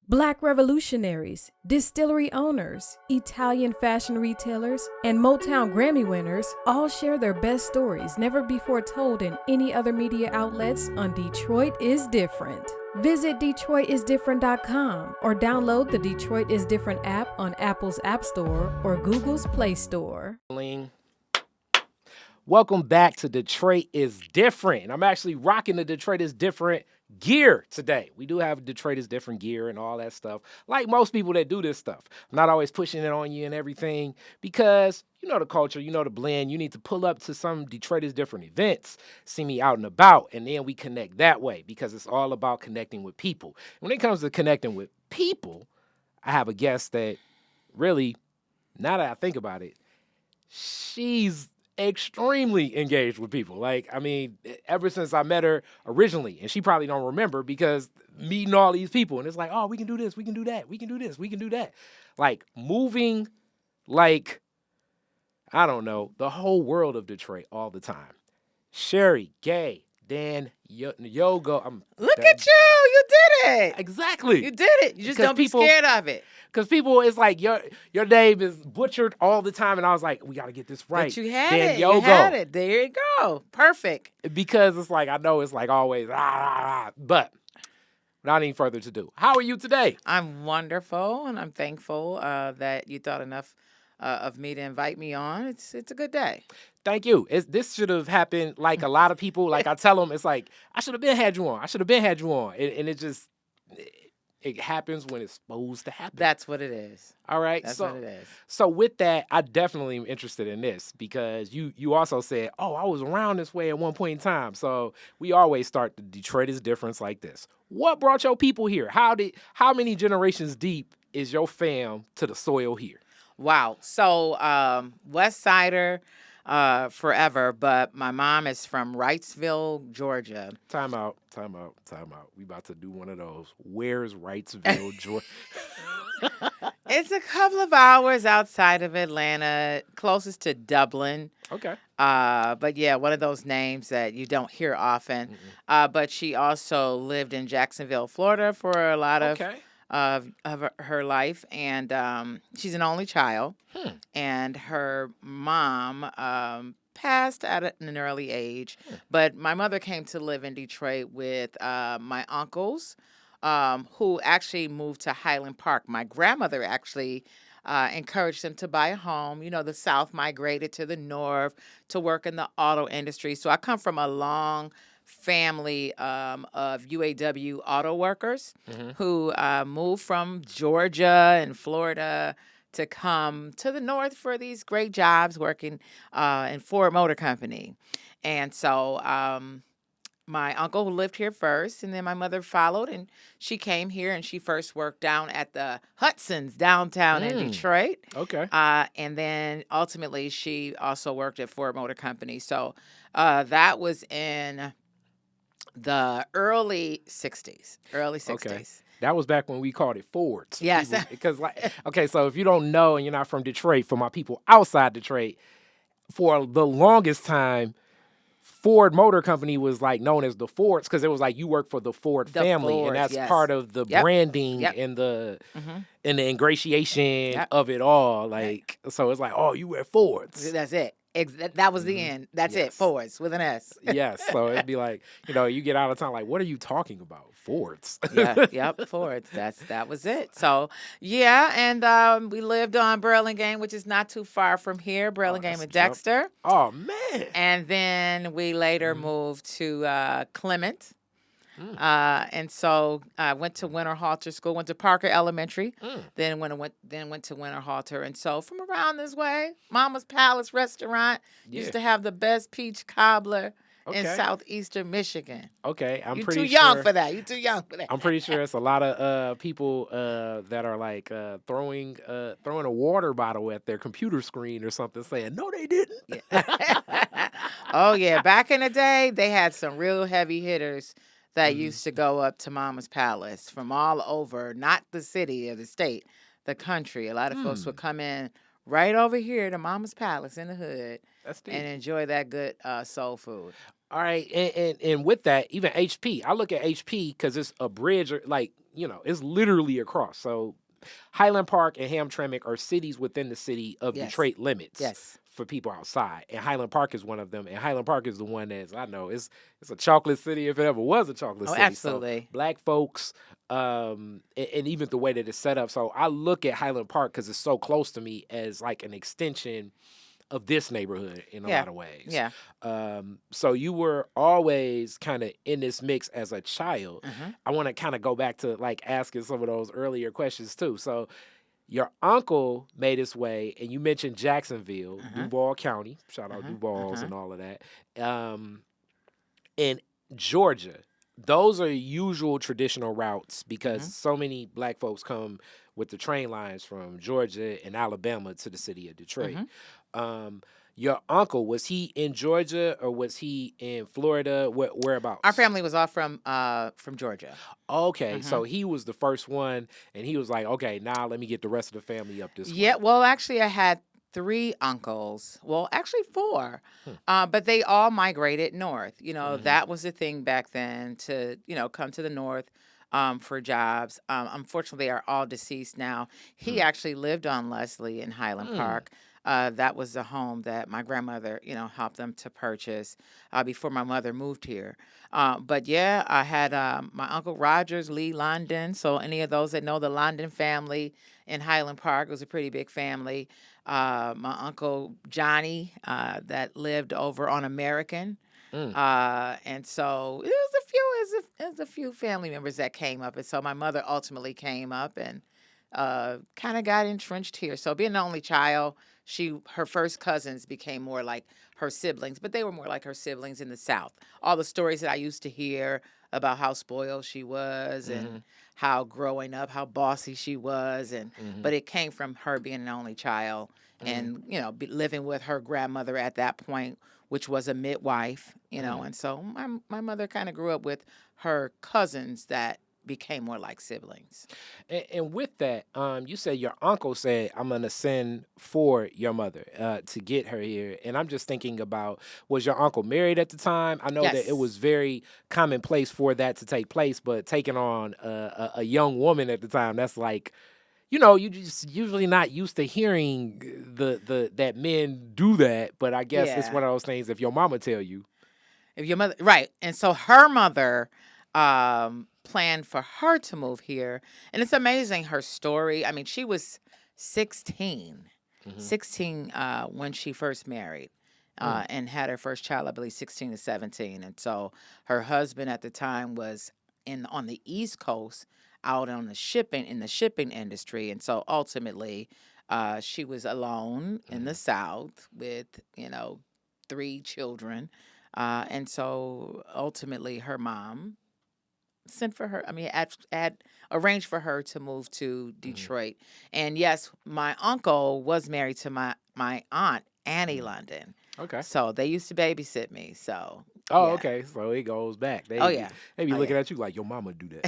Black revolutionaries, distillery owners, Italian fashion retailers, and Motown Grammy winners all share their best stories never before told in any other media outlets on Detroit is Different. Visit DetroitisDifferent.com or download the Detroit is Different app on Apple's App Store or Google's Play Store. Welcome back to Detroit is Different. I'm actually rocking the Detroit is Different gear today. We do have Detroit is Different gear and all that stuff. Like most people that do this stuff. I'm not always pushing it on you and everything because you know the culture, you know the blend. You need to pull up to some Detroit is Different events, see me out and about, and then we connect that way because it's all about connecting with people. When it comes to connecting with people, I have a guest that really, now that I think about it, she's extremely engaged with people. Like, I mean, ever since I met her originally, and she probably don't remember because meeting all these people, and it's like, oh, we can do this, we can do that, we can do this, we can do that. Like, moving, like, I don't know, the whole world of Detroit all the time. Sherry Gay Dagnogo. Look at you did it. Exactly. You did it. You just don't be scared of it. Because people, it's like your name is butchered all the time, and I was like, we got to get this right. But you had it. You had it. There you go. Perfect. Because it's like, I know it's like always, but without any further to do. How are you today? I'm wonderful, and I'm thankful that you thought enough of me to invite me on. It's a good day. Thank you. This should have happened like a lot of people. Like I tell them, it's like, I should have been had you on. I should have been had you on. And it just... It happens when it's supposed to happen. That's what it is. All right. That's what it is. So with that, I definitely am interested in this because you also said, oh, I was around this way at one point in time. So we always start the Detroit is Different like this. What brought your people here? How many generations deep is your fam to the soil here? Wow. So West Sider forever, but my mom is from Wrightsville, Georgia. Time out. We about to do one of those. Where's Wrightsville, Georgia? It's a couple of hours outside of Atlanta, closest to Dublin. Okay. But yeah, one of those names that you don't hear often. But she also lived in Jacksonville, Florida for a lot of her life, and she's an only child, and her mom passed at an early age, but my mother came to live in Detroit with my uncles, who actually moved to Highland Park. My grandmother actually encouraged them to buy a home. You know, the South migrated to the North to work in the auto industry, so I come from a long family of UAW auto workers who moved from Georgia and Florida to come to the North for these great jobs working in Ford Motor Company. And so my uncle lived here first, and then my mother followed, and she came here, and she first worked down at the Hudson's downtown in Detroit. Okay. And then ultimately she also worked at Ford Motor Company. So that was in the early 60s. Okay. That was back when we called it Fords. Yes. Because, okay, so if you don't know and you're not from Detroit, for my people outside Detroit, for the longest time, Ford Motor Company was like known as the Fords because it was like you work for the Ford family, Fords, and that's yes. part of the branding and the and the ingratiation of it all. Like, so it's like, oh, you wear Fords. That's it. That was the end. That's it. Fords with an S. Yes. So it'd be like, you get out of town, like, what are you talking about? Fords. Fords. That was it. So, yeah, and we lived on Burlingame, which is not too far from here, Burlingame and Dexter. Oh, man. And then we later moved to Clement. And so I went to Winterhalter School, went to Parker Elementary, then went to Winterhalter. And so from around this way, Mama's Palace Restaurant used to have the best peach cobbler in southeastern Michigan. Okay, You're too young for that. You're too young for that. I'm pretty sure it's a lot of people that are like throwing a water bottle at their computer screen or something, saying, "No, they didn't." Oh yeah, back in the day, they had some real heavy hitters that used to go up to Mama's Palace from all over, not the city or the state, the country. A lot of folks would come in right over here to Mama's Palace in the hood and enjoy that good soul food. All right, and with that, even HP, I look at HP because it's a bridge, like it's literally across. So Highland Park and Hamtramck are cities within the city of Yes. Detroit limits Yes. for people outside, and Highland Park is one of them. And Highland Park is the one that's I know it's a chocolate city if it ever was a chocolate Oh, city. So absolutely. black folks, and even the way that it's set up. So I look at Highland Park because it's so close to me as like an extension of this neighborhood in a Yeah. lot of ways. Yeah. So you were always kind of in this mix as a child. Hmm. I want to kind of go back to like asking some of those earlier questions too. So your uncle made his way, and you mentioned Jacksonville, Hmm. Duval County. Shout out Hmm. Duvals Hmm. and all of that. In Georgia, those are usual traditional routes because Hmm. so many black folks come with the train lines from Georgia and Alabama to the city of Detroit. Hmm. Um, your uncle, was he in Georgia or was he in Florida? Our Whereabouts? family was all from Georgia. Okay, Hmm. so he was the first one, and he was like, "Okay, now let me get the rest of the family up this Yeah. way." Well, actually, I had three uncles. Well, actually four, Hmm. but they all migrated north. Mm-hmm. That was the thing back then to come to the north. For jobs. Unfortunately, they are all deceased now. He Hmm. actually lived on Leslie in Highland Hmm. Park. That was the home that my grandmother, helped them to purchase before my mother moved here. But yeah, I had my uncle Rogers, Lee London. So any of those that know the London family in Highland Park, it was a pretty big family. My uncle Johnny, that lived over on American. Mm. And so it was a few family members that came up, and so my mother ultimately came up and kind of got entrenched here. So being the only child, her first cousins became more like her siblings, but they were more like her siblings in the South. All the stories that I used to hear about how spoiled she was Mm-hmm. and how growing up, how bossy she was, Mm-hmm. but it came from her being an only child and living with her grandmother at that point, which was a midwife, Mm. and so my mother kind of grew up with her cousins that became more like siblings. And with that, you said your uncle said, "I'm gonna send for your mother to get her here." And I'm just thinking about, was your uncle married at the time? I know that it Yes. was very commonplace for that to take place, but taking on a young woman at the time, that's like, you just usually not used to hearing the that men do that. But I guess it's Yeah. one of those things. If your mama tell you, If your mother, right. And so her mother planned for her to move here. And it's amazing her story. I mean, she was 16, hmm 16 when she first married. mm, And had her first child, I believe, 16 to 17. And so her husband at the time was on the East Coast, out on in the shipping industry. And so ultimately, she was alone in the mm, South with, three children. And so ultimately, her mom sent for her. I mean, had arranged for her to move to mm, Detroit. And yes, my uncle was married to my aunt Annie mm. London. Okay. So they used to babysit me. So Oh, yeah. okay. So it goes back. Oh yeah. They be Oh looking yeah. at you like your mama do Yeah.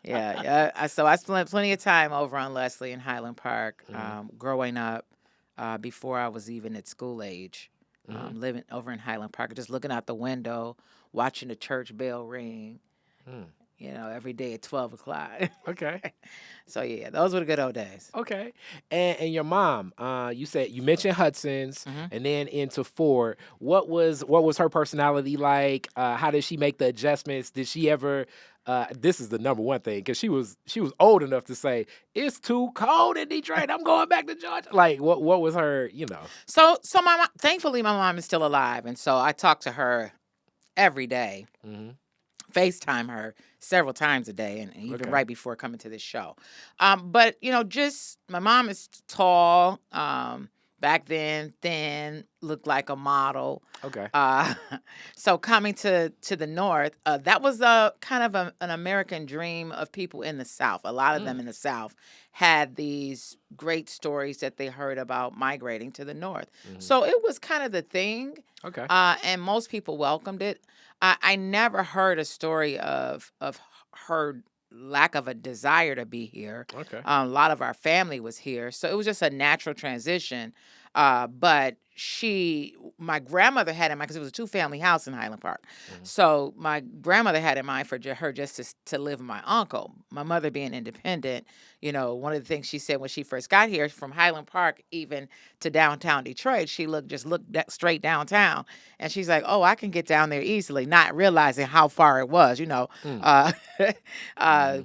that. Yeah. So I spent plenty of time over on Leslie in Highland Park, hmm growing up, before I was even at school age, hmm living over in Highland Park, just looking out the window, watching the church bell ring, Mm. every day at 12 o'clock. Okay. So yeah, those were the good old days. Okay. And your mom, you said you mentioned Hudson's Hmm. and then into Ford. What was her personality like? How did she make the adjustments? Did she ever this is the number one thing because she was old enough to say it's too cold in Detroit. I'm going back to Georgia. Like what was her? So thankfully my mom is still alive, and so I talk to her every day. hmm FaceTime her several times a day, and even Okay. right before coming to this show. But just my mom is tall. Back then, thin, looked like a model. Okay. Uh, so coming to the north, that was a kind of an American dream of people in the South. A lot of them Mm. in the South had these great stories that they heard about migrating to the north. hmm So it was kind of the thing, Okay. and most people welcomed it. I never heard a story of her lack of a desire to be here. Okay. A lot of our family was here, so it was just a natural transition. But my grandmother had in mind, because it was a 2-family house in Highland Park. So my grandmother had in mind for her just to live with my uncle. My mother being independent, one of the things she said when she first got here from Highland Park even to downtown Detroit, she looked straight downtown. And she's like, oh, I can get down there easily, not realizing how far it was,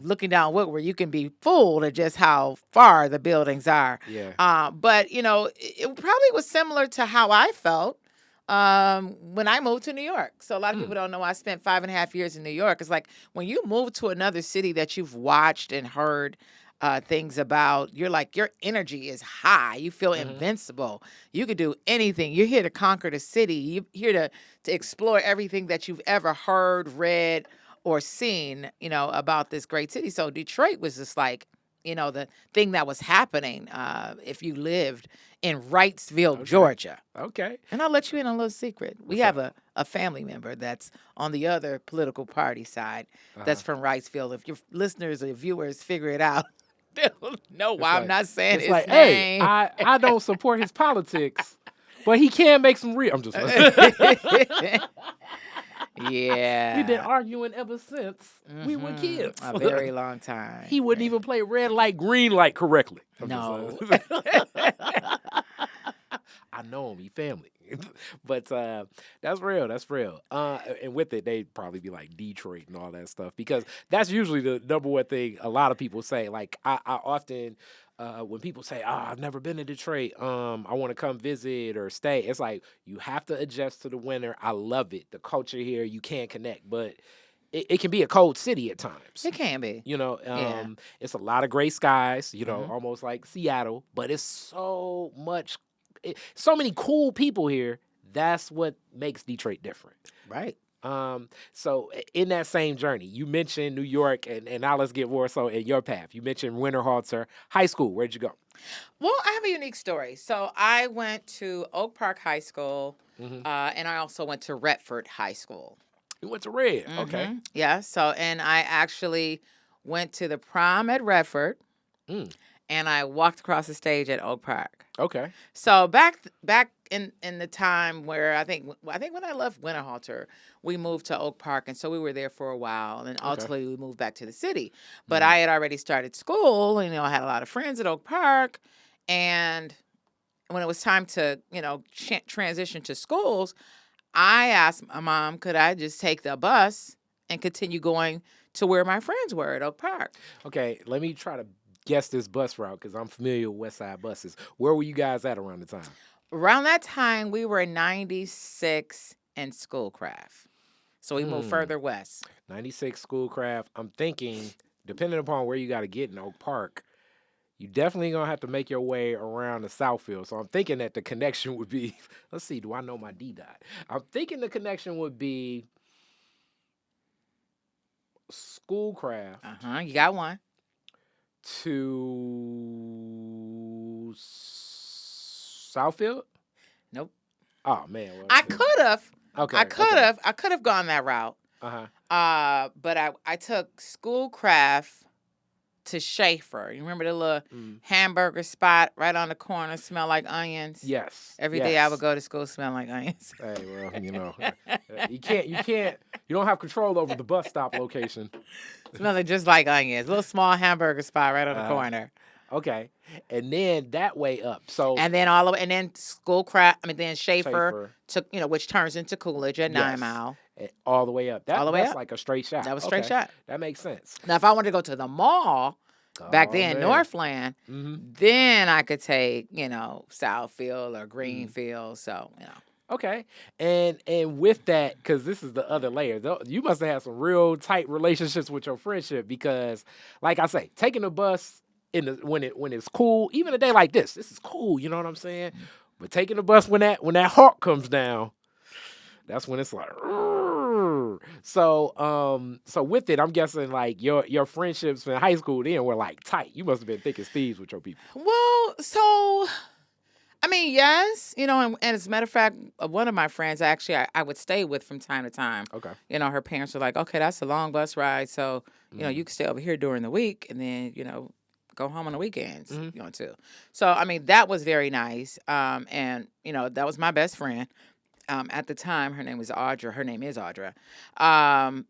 looking down Woodward, you can be fooled at just how far the buildings are. Yeah. But, it probably was similar to how I felt when I moved to New York. So a lot of people don't know I spent 5.5 years in New York. It's like when you move to another city that you've watched and heard things about, you're like, your energy is high. You feel invincible. You could do anything. You're here to conquer the city. You're here to explore everything that you've ever heard, read, or seen, about this great city. So Detroit was just like, the thing that was happening if you lived in Wrightsville, Georgia. Okay. And I'll let you in on a little secret. We have a family member that's on the other political party side that's from Wrightsville. If your listeners or viewers figure it out, they'll know why I'm not saying his name. Hey, I don't support his politics, but he can make some real. I'm just Yeah. We've been arguing ever since we were kids. A very long time. He wouldn't even play red light, green light correctly. No. I know him. He family. But that's real. That's real. And with it, they'd probably be like Detroit and all that stuff, because that's usually the number one thing a lot of people say. Like I often, when people say, I've never been to Detroit, I want to come visit or stay. It's like, you have to adjust to the winter. I love it. The culture here, you can't connect, but it can be a cold city at times. It can be. It's a lot of gray skies, almost like Seattle, but it's so many cool people here. That's what makes Detroit different. Right. So in that same journey, you mentioned New York, and now let's get more so in your path. You mentioned Winterhalter High School. Where'd you go? Well, I have a unique story. So I went to Oak Park High School, and I also went to Redford High School. You went to Red. Okay. Yeah. So, and I actually went to the prom at Redford, and I walked across the stage at Oak Park. Okay. So back in the time where I think when I left Winterhalter, we moved to Oak Park, and so we were there for a while, and then ultimately we moved back to the city. But I had already started school, and I had a lot of friends at Oak Park, and when it was time to transition to schools, I asked my mom, could I just take the bus and continue going to where my friends were at Oak Park? Okay, let me try to guess this bus route, because I'm familiar with West Side buses. Where were you guys at around the time? Around that time, we were in 96 in Schoolcraft. So we moved further west. 96 Schoolcraft. I'm thinking, depending upon where you got to get in Oak Park, you definitely going to have to make your way around the Southfield. So I'm thinking that the connection would be, let's see, do I know my D dot? I'm thinking the connection would be Schoolcraft. You got one. To Southfield? Nope. Oh man. Well, I could have. Okay. I could have gone that route. But I took Schoolcraft to Schaefer. You remember the little hamburger spot right on the corner, smell like onions? Yes. Every day I would go to school smell like onions. Hey, well, you don't have control over the bus stop location. Smelling just like onions. Little small hamburger spot right on the corner. Okay. And then that way up. So and then all the way, and then then Schaefer took, which turns into Coolidge at 9 Mile. All the way up. That's like a straight shot. That was a straight shot. That makes sense. Now, if I wanted to go to the mall back then, Northland, then I could take, Southfield or Greenfield. So, Okay. And with that, because this is the other layer, you must have had some real tight relationships with your friendship, because, like I say, taking the bus when it's cool, even a day like this is cool, you know what I'm saying? But taking the bus when that hawk comes down, that's when it's like, so with it, I'm guessing like your friendships in high school then were like tight. You must have been thick as thieves with your people. Well, so I mean, yes, and as a matter of fact, one of my friends actually I would stay with from time to time. Okay. Her parents were like, okay, that's a long bus ride, so you can stay over here during the week, and then go home on the weekends, Mhm. you know, too. So, I mean, that was very nice. And, you know, that was my best friend. At the time, her name was Audra. Her name is Audra.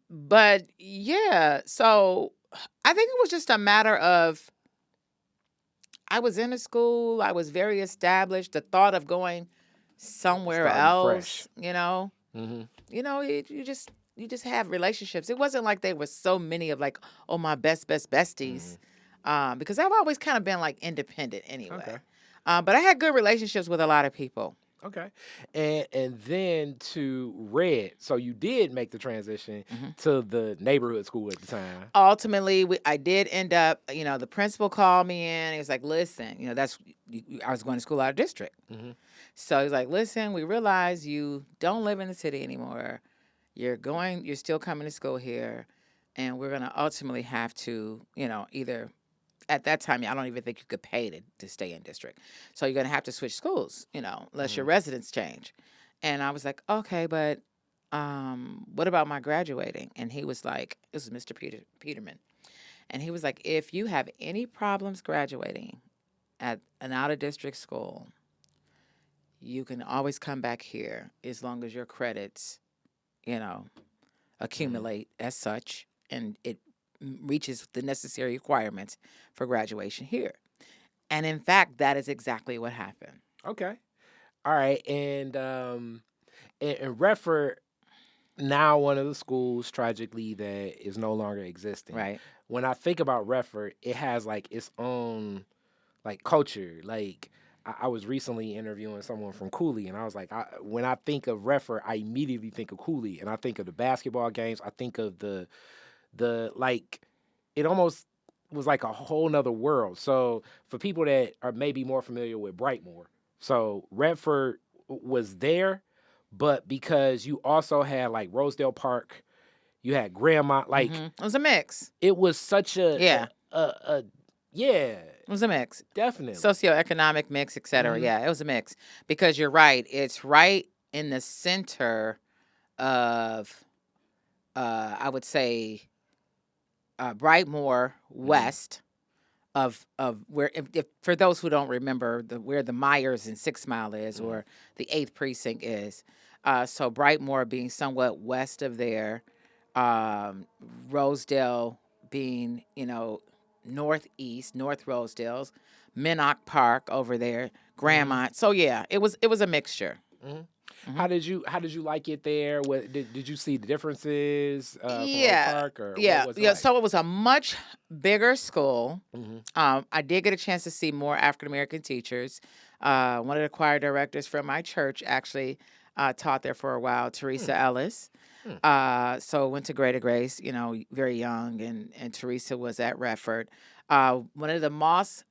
But yeah, so I think it was just a matter of I was in a school. I was very established. The thought of going somewhere Starting fresh. else, you know, Mm-hmm. you just have relationships. It wasn't like there was so many of like, oh, my best besties, because I've always kind of been like independent anyway. Okay. But I had good relationships with a lot of people. Okay. And then to Red. So you did make the transition to the neighborhood school at the time. Ultimately, I did end up, you know, the principal called me in. He was like, listen, you know, I was going to school out of district. Mm-hmm. So he's like, listen, we realize you don't live in the city anymore. You're still coming to school here. And we're going to ultimately have to, you know, either at that time, I don't even think you could pay to stay in district. So you're going to have to switch schools, you know, unless your residence change. And I was like, okay, but what about my graduating? And he was like, this was Mr. Peterman. And he was like, if you have any problems graduating at an out-of-district school, you can always come back here as long as your credits, you know, accumulate as such, and it reaches the necessary requirements for graduation here. And in fact, that is exactly what happened. Okay. All right. And Redford, now one of the schools tragically that is no longer existing. Right. When I think about Redford, it has like its own like culture. Like I was recently interviewing someone from Cooley, and I was like, when I think of Redford, I immediately think of Cooley, and I think of the basketball games. I think of the like, it almost was like a whole nother world. So for people that are maybe more familiar with Brightmoor, so Redford was there, but because you also had like Rosedale Park, you had Grandma, like It was a mix. it was such a Yeah. Yeah, It was a mix. definitely. Socioeconomic mix, et cetera. Yeah, it was a mix. Because you're right. It's right in the center of, I would say, Brightmoor West of where, if for those who don't remember, where the Myers and 6 Mile is, or the 8th Precinct is. So Brightmoor being somewhat west of there, Rosedale being, you know, northeast, North Rosedale's, Minnock Park over there, Grandmont. So yeah, it was a mixture. How did you like it there? What did you see the differences from Oak Park, or yeah, what was it yeah. like? So it was a much bigger school. Mhm. I did get a chance to see more African American teachers. One of the choir directors from my church actually taught there for a while, Teresa Ellis. So went to Greater Grace, you know, very young, and Teresa was at Redford. One of the Moss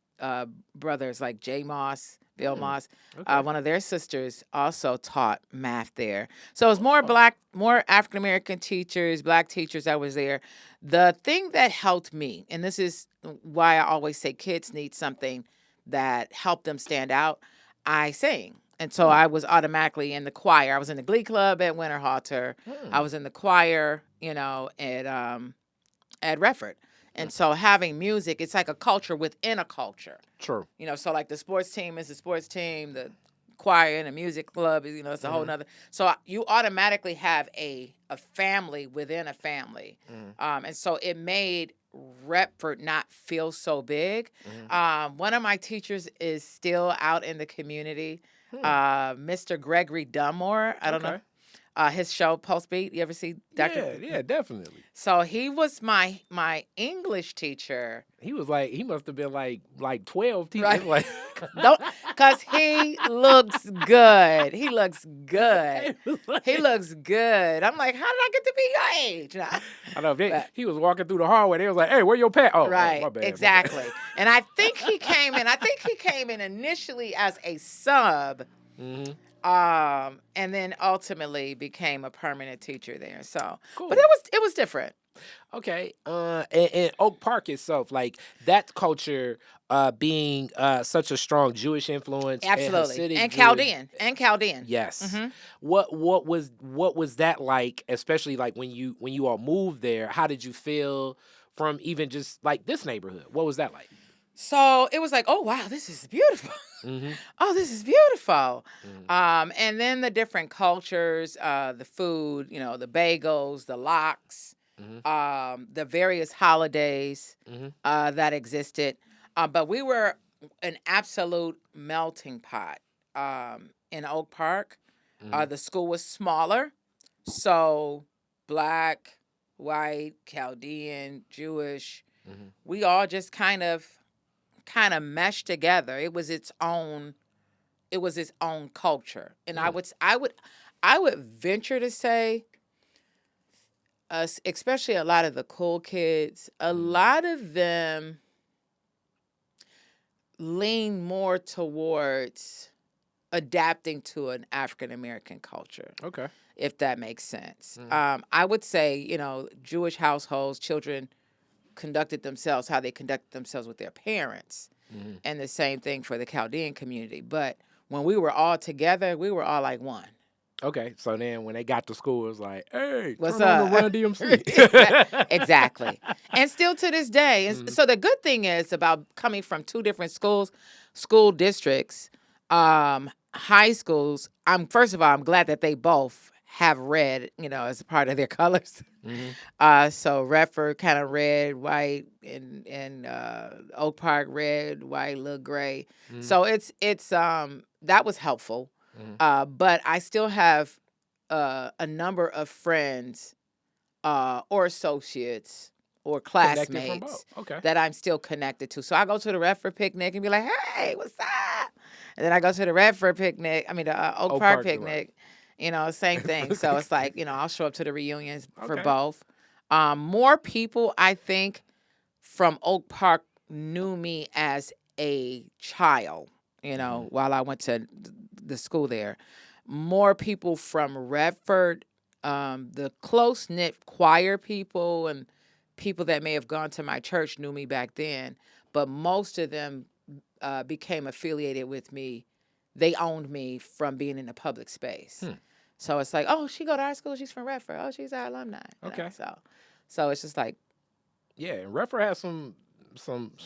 brothers, like Jay Moss, Bill Moss, Okay. one of their sisters also taught math there. So it was more African American teachers, black teachers that was there. The thing that helped me, and this is why I always say kids need something that helped them stand out, I sing. And so I was automatically in the choir. I was in the glee club at Winterhalter. I was in the choir, you know, at Redford. And so having music, it's like a culture within a culture. True. You know, so like the sports team is the sports team, the choir and the music club is, you know, it's a whole nother. So you automatically have a family within a family. And so it made Redford not feel so big. One of my teachers is still out in the community, Mr. Gregory Dunmore. I don't know. His show Pulse Beat. You ever see Dr. Yeah, definitely. So he was my English teacher. He was like, he must have been like 12 teachers. Right. Like, Because he looks good. He looks good. He looks good. I'm like, how did I get to be your age? I know he was walking through the hallway. They was like, "Hey, where your pet?" Oh, right. My bad. Exactly. And I think he came in initially as a sub. And then ultimately became a permanent teacher there. So, Cool. But it was different. Okay. And Oak Park itself, like that culture, being such a strong Jewish influence, Absolutely, and Hasidic Chaldean. Yes. What was that like? Especially like when you all moved there. How did you feel from even just like this neighborhood? What was that like? So it was like, oh, wow, this is beautiful. Mm-hmm. Oh, this is beautiful. Mm-hmm. And then the different cultures, the food, the bagels, the lox, Mm-hmm. the various holidays Mm-hmm. that existed. But we were an absolute melting pot in Oak Park. Mm-hmm. The school was smaller. So black, white, Chaldean, Jewish, Mm-hmm. we all just kind of meshed together. It was its own culture. And I would venture to say especially a lot of the cool kids, a lot of them lean more towards adapting to an African American culture. Okay. If that makes sense. I would say, Jewish households, children conducted themselves how they conducted themselves with their parents. Mm-hmm. And the same thing for the Chaldean community. But when we were all together, we were all like one. Okay, so then when they got to school, it was like, hey, What's turn on up? the Run DMC. Exactly. And still to this day. Mhm. So the good thing is about coming from two different school districts, high schools, first of all, I'm glad that they both have red, as a part of their colors. Mhm. So Redford kind of red, white, and Oak Park red, white, little gray. Mhm. So it's that was helpful. Mhm. But I still have a number of friends or associates or Connected from classmates both. Okay. that I'm still connected to. So I go to the Redford picnic and be like, hey, what's up? And then I go to the Redford picnic, the Oak Oak Park Park, you're right. picnic, same thing. So it's like, I'll show up to the reunions for Okay. both. More people, I think, from Oak Park knew me as a child, while I went to the school there. More people from Redford, the close-knit choir people and people that may have gone to my church knew me back then, but most of them became affiliated with me. They owned me from being in the public space. So it's like, oh, she go to our school. She's from Redford. Oh, she's our alumni. Okay. So it's just like, yeah, and Redford has some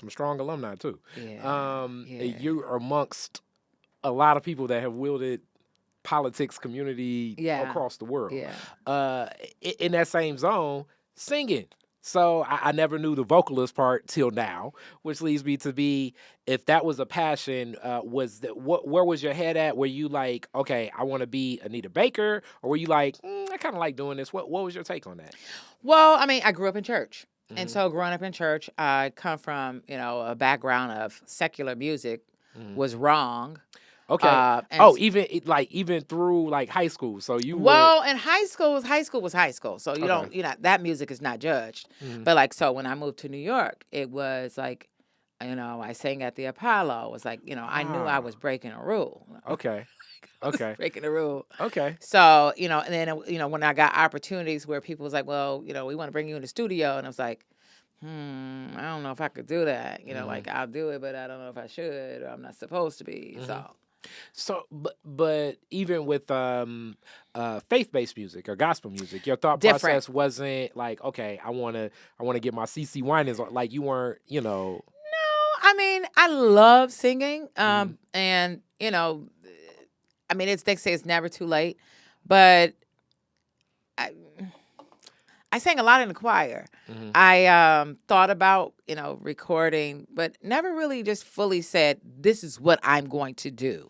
strong alumni too. Yeah. You're amongst a lot of people that have wielded politics community across the world. Yeah. In that same zone, singing. So I never knew the vocalist part till now, which leads me to be, if that was a passion, where was your head at? Were you like, okay, I want to be Anita Baker, or were you like, I kind of like doing this? What was your take on that? Well, I grew up in church. And so growing up in church, I come from, a background of secular music was wrong. Okay. Even through like high school. So you in high school was high school. So you Okay. don't, that music is not judged. But so when I moved to New York, it was like, I sang at the Apollo. It was like, I knew I was breaking a rule. Okay. Okay. Breaking the rule. Okay. So, and then, when I got opportunities where people was like, well, we want to bring you in the studio. And I was like, I don't know if I could do that. Like I'll do it, but I don't know if I should or I'm not supposed to be. So, but even with faith-based music or gospel music, your thought Different. process wasn't like, okay, I want to get my CC Winans on. Like you weren't, No, I love singing, and they say it's never too late, but I sang a lot in the choir. I thought about, recording, but never really just fully said, this is what I'm going to do.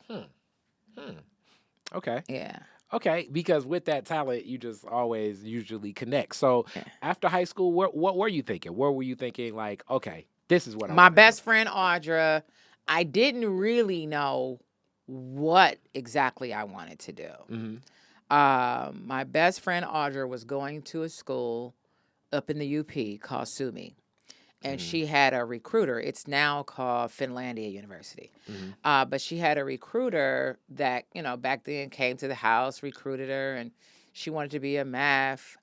Okay. Yeah. Okay, because with that talent, you just always usually connect. So after high school, what were you thinking? Where were you thinking like, okay, this is what I My wanna best do? friend, Audra, I didn't really know what exactly I wanted to do. My best friend, Audra, was going to a school up in the UP called SUNY. And she had a recruiter. It's now called Finlandia University. But she had a recruiter that, back then came to the house, recruited her, and she wanted to be a math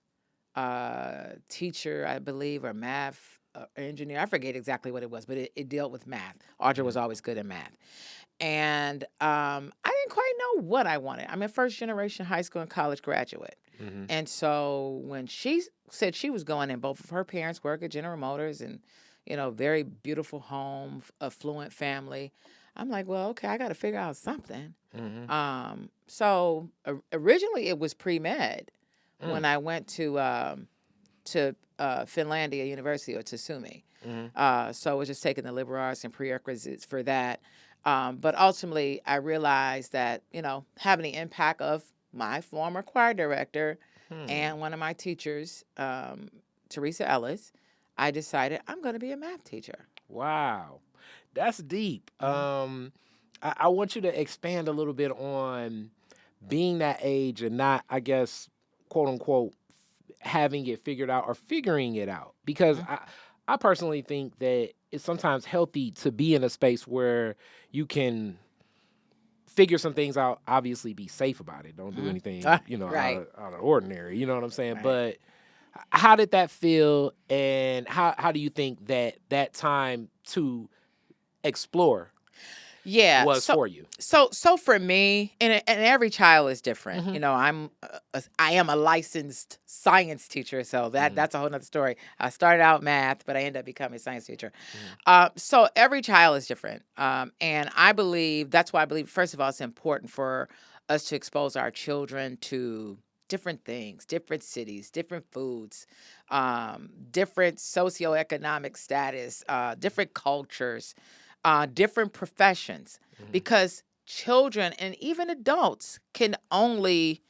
teacher, I believe, or math engineer. I forget exactly what it was, but it dealt with math. Audra was always good at math. And I didn't quite know what I wanted. I'm a first generation high school and college graduate. And so when she said she was going in, both of her parents work at General Motors and very beautiful home, affluent family. I'm like, well, okay, I got to figure out something. So originally it was pre-med when I went to Finlandia University, or Tasumi. So I was just taking the liberal arts and prerequisites for that. But ultimately, I realized that, having the impact of my former choir director and one of my teachers, Teresa Ellis, I decided I'm going to be a math teacher. Wow. That's deep. I want you to expand a little bit on being that age and not, I guess, quote unquote, having it figured out or figuring it out. Because I personally think that it's sometimes healthy to be in a space where you can figure some things out, obviously be safe about it. Don't do anything, Right. out of ordinary. You know what I'm saying? Right. But how did that feel, and how do you think that time to explore was for you? So for me, and every child is different. I am a licensed science teacher, so that's a whole nother story. I started out math, but I ended up becoming a science teacher. So every child is different, and that's why I believe, first of all, it's important for us to expose our children to different things, different cities, different foods, different socioeconomic status, different cultures, different professions, because children and even adults can only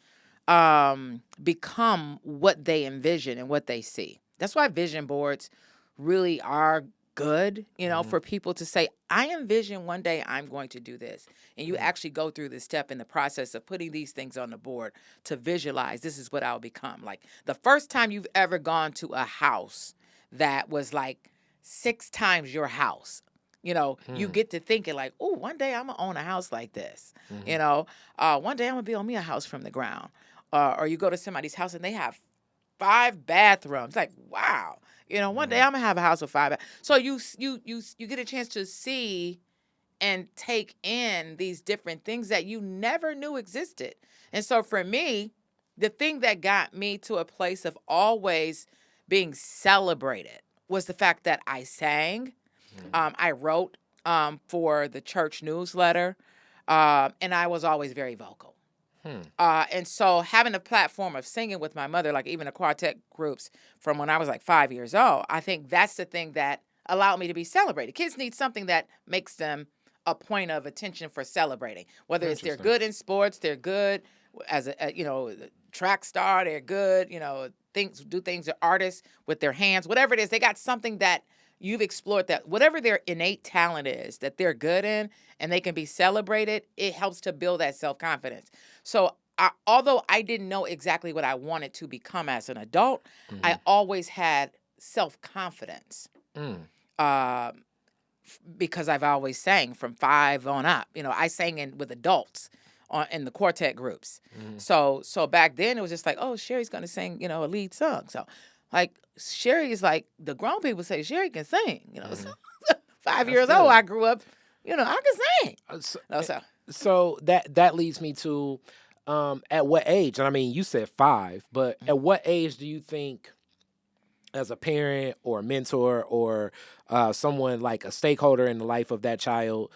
become what they envision and what they see. That's why vision boards really are good, for people to say, I envision one day I'm going to do this. And you actually go through this step in the process of putting these things on the board to visualize, this is what I'll become. Like the first time you've ever gone to a house that was like 6 times your house, you get to thinking like, oh, one day I'm going to own a house like this. One day I'm going to build me a house from the ground. Or you go to somebody's house and they have 5 bathrooms. Like, wow. One day I'm going to have a house with 5 So you get a chance to see and take in these different things that you never knew existed. And so for me, the thing that got me to a place of always being celebrated was the fact that I sang. I wrote for the church newsletter, and I was always very vocal. And so having a platform of singing with my mother, like even the quartet groups from when I was like 5 years old, I think that's the thing that allowed me to be celebrated. Kids need something that makes them a point of attention for celebrating, whether it's they're good in sports, they're good as a track star, they're good, do things as artists with their hands, whatever it is, they got something that you've explored, that whatever their innate talent is that they're good in and they can be celebrated, it helps to build that self-confidence. So although I didn't know exactly what I wanted to become as an adult, I always had self-confidence because I've always sang from 5 on up. I sang with adults in the quartet groups. So back then it was just like, oh, Sherry's going to sing, a lead song. So like Sherry is like, the grown people say Sherry can sing, So 5 years old, I grew up, I can sing. So that leads me to, at what age? And I mean, you said 5, but at what age do you think, as a parent or a mentor or someone like a stakeholder in the life of that child,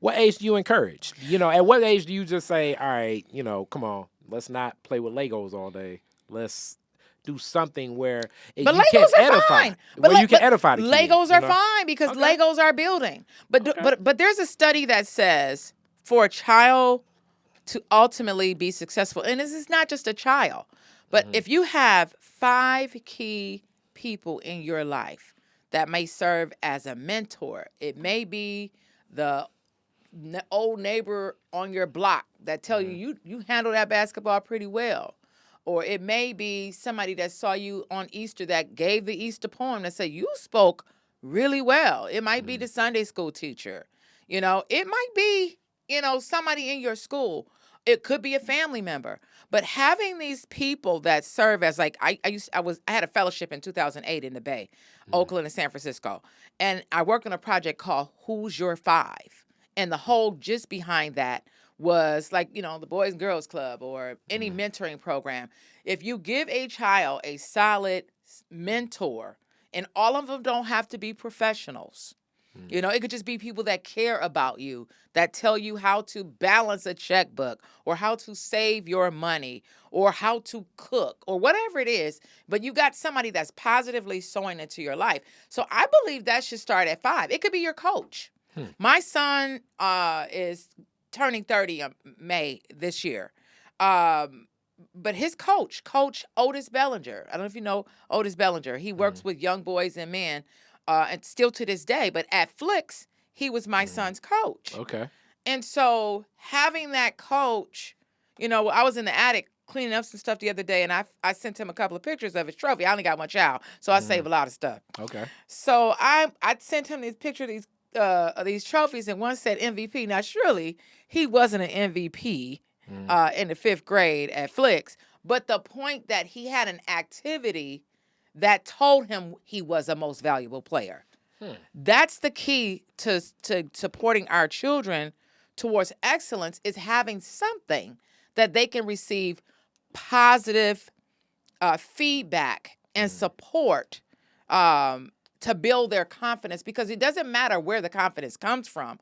what age do you encourage? At what age do you just say, all right, come on, let's not play with Legos all day. Let's do something where you can edify. You can edify the kid. Legos are fine because Legos are building. But there's a study that says for a child to ultimately be successful, and this is not just a child, but if you have 5 key people in your life that may serve as a mentor, it may be the old neighbor on your block that tell you handle that basketball pretty well. Or it may be somebody that saw you on Easter that gave the Easter poem that said you spoke really well. It might be the Sunday school teacher. It might be, somebody in your school. It could be a family member. But having these people that serve as like I had a fellowship in 2008 in the Bay, Oakland and San Francisco. And I worked on a project called Who's Your 5? And the whole gist behind that was like, the Boys and Girls Club or any mentoring program. If you give a child a solid mentor, And all of them don't have to be professionals. You know, it could just be people that care about you, that tell you how to balance a checkbook or how to save your money or how to cook or whatever it is. But you got somebody that's positively sowing into your life. So I believe that should start at 5. It could be your coach. My son is turning 30 May this year. But his coach Otis Bellinger, I don't know if you know Otis Bellinger. He works with young boys and men. And still to this day, but at Flicks, he was my son's coach. Okay. And so having that coach, you know, I was in the attic cleaning up some stuff the other day, and I sent him a couple of pictures of his trophy. I only got one child, so I save a lot of stuff. Okay. So I sent him this picture of these trophies, and one said MVP. Now, surely he wasn't an MVP in the 5th grade at Flicks, but the point that he had an activity that told him he was a most valuable player. That's the key to supporting our children towards excellence, is having something that they can receive positive feedback and support to build their confidence, because it doesn't matter where the confidence comes from.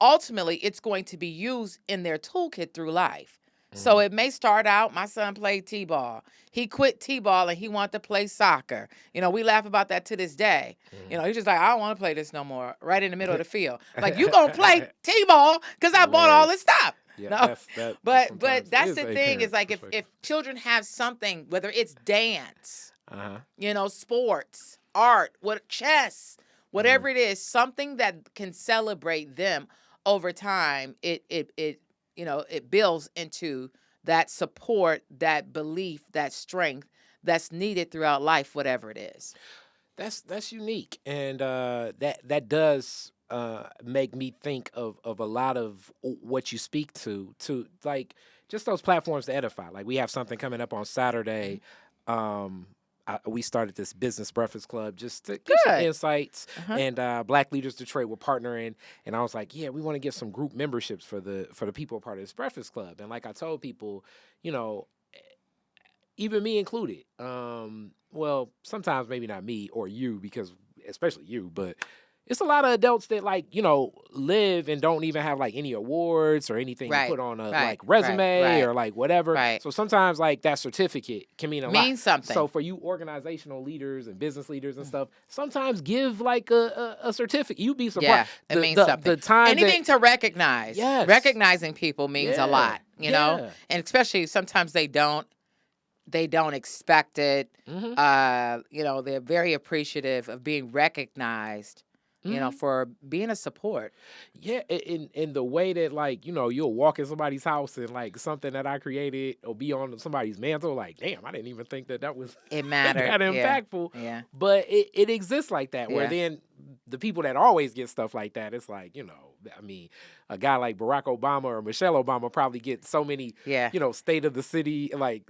Ultimately, it's going to be used in their toolkit through life. So it may start out, my son played T-ball. He quit T-ball and he wanted to play soccer. You know, we laugh about that to this day. You know, he's just like, I don't want to play this no more, right in the middle of the field. Like, you going to play T-ball because I bought all this stuff. Yeah, no, but that's the thing, is like, if children have something, whether it's dance, you know, sports, art, chess, whatever it is, something that can celebrate them over time, it you know, it builds into that support, that belief, that strength that's needed throughout life, whatever it is. That's unique, and that does make me think of a lot of what you speak to like just those platforms to edify. Like, we have something coming up on Saturday. We started this business breakfast club just to give some insights, and Black Leaders Detroit were partnering, and I was like, yeah, we want to get some group memberships for the people part of this breakfast club. And like I told people, you know, even me included, well, sometimes maybe not me or you, because especially you, but it's a lot of adults that, like, you know, live and don't even have like any awards or anything to put on a like resume or like whatever. So sometimes like that certificate can mean a lot. Means something. So for you organizational leaders and business leaders and stuff, sometimes give like a certificate. You'd be surprised. Yeah, it means something. The time anything to recognize. Yes. Recognizing people means a lot, you know? And especially sometimes they don't expect it. You know, they're very appreciative of being recognized, you know, for being a support. Yeah, in the way that, like, you know, you'll walk in somebody's house and like something that I created or be on somebody's mantle, like, damn, I didn't even think that was it mattered. that impactful. Yeah. But it exists like that, where then the people that always get stuff like that, it's like, you know, I mean, a guy like Barack Obama or Michelle Obama probably get so many, you know, state of the city, like,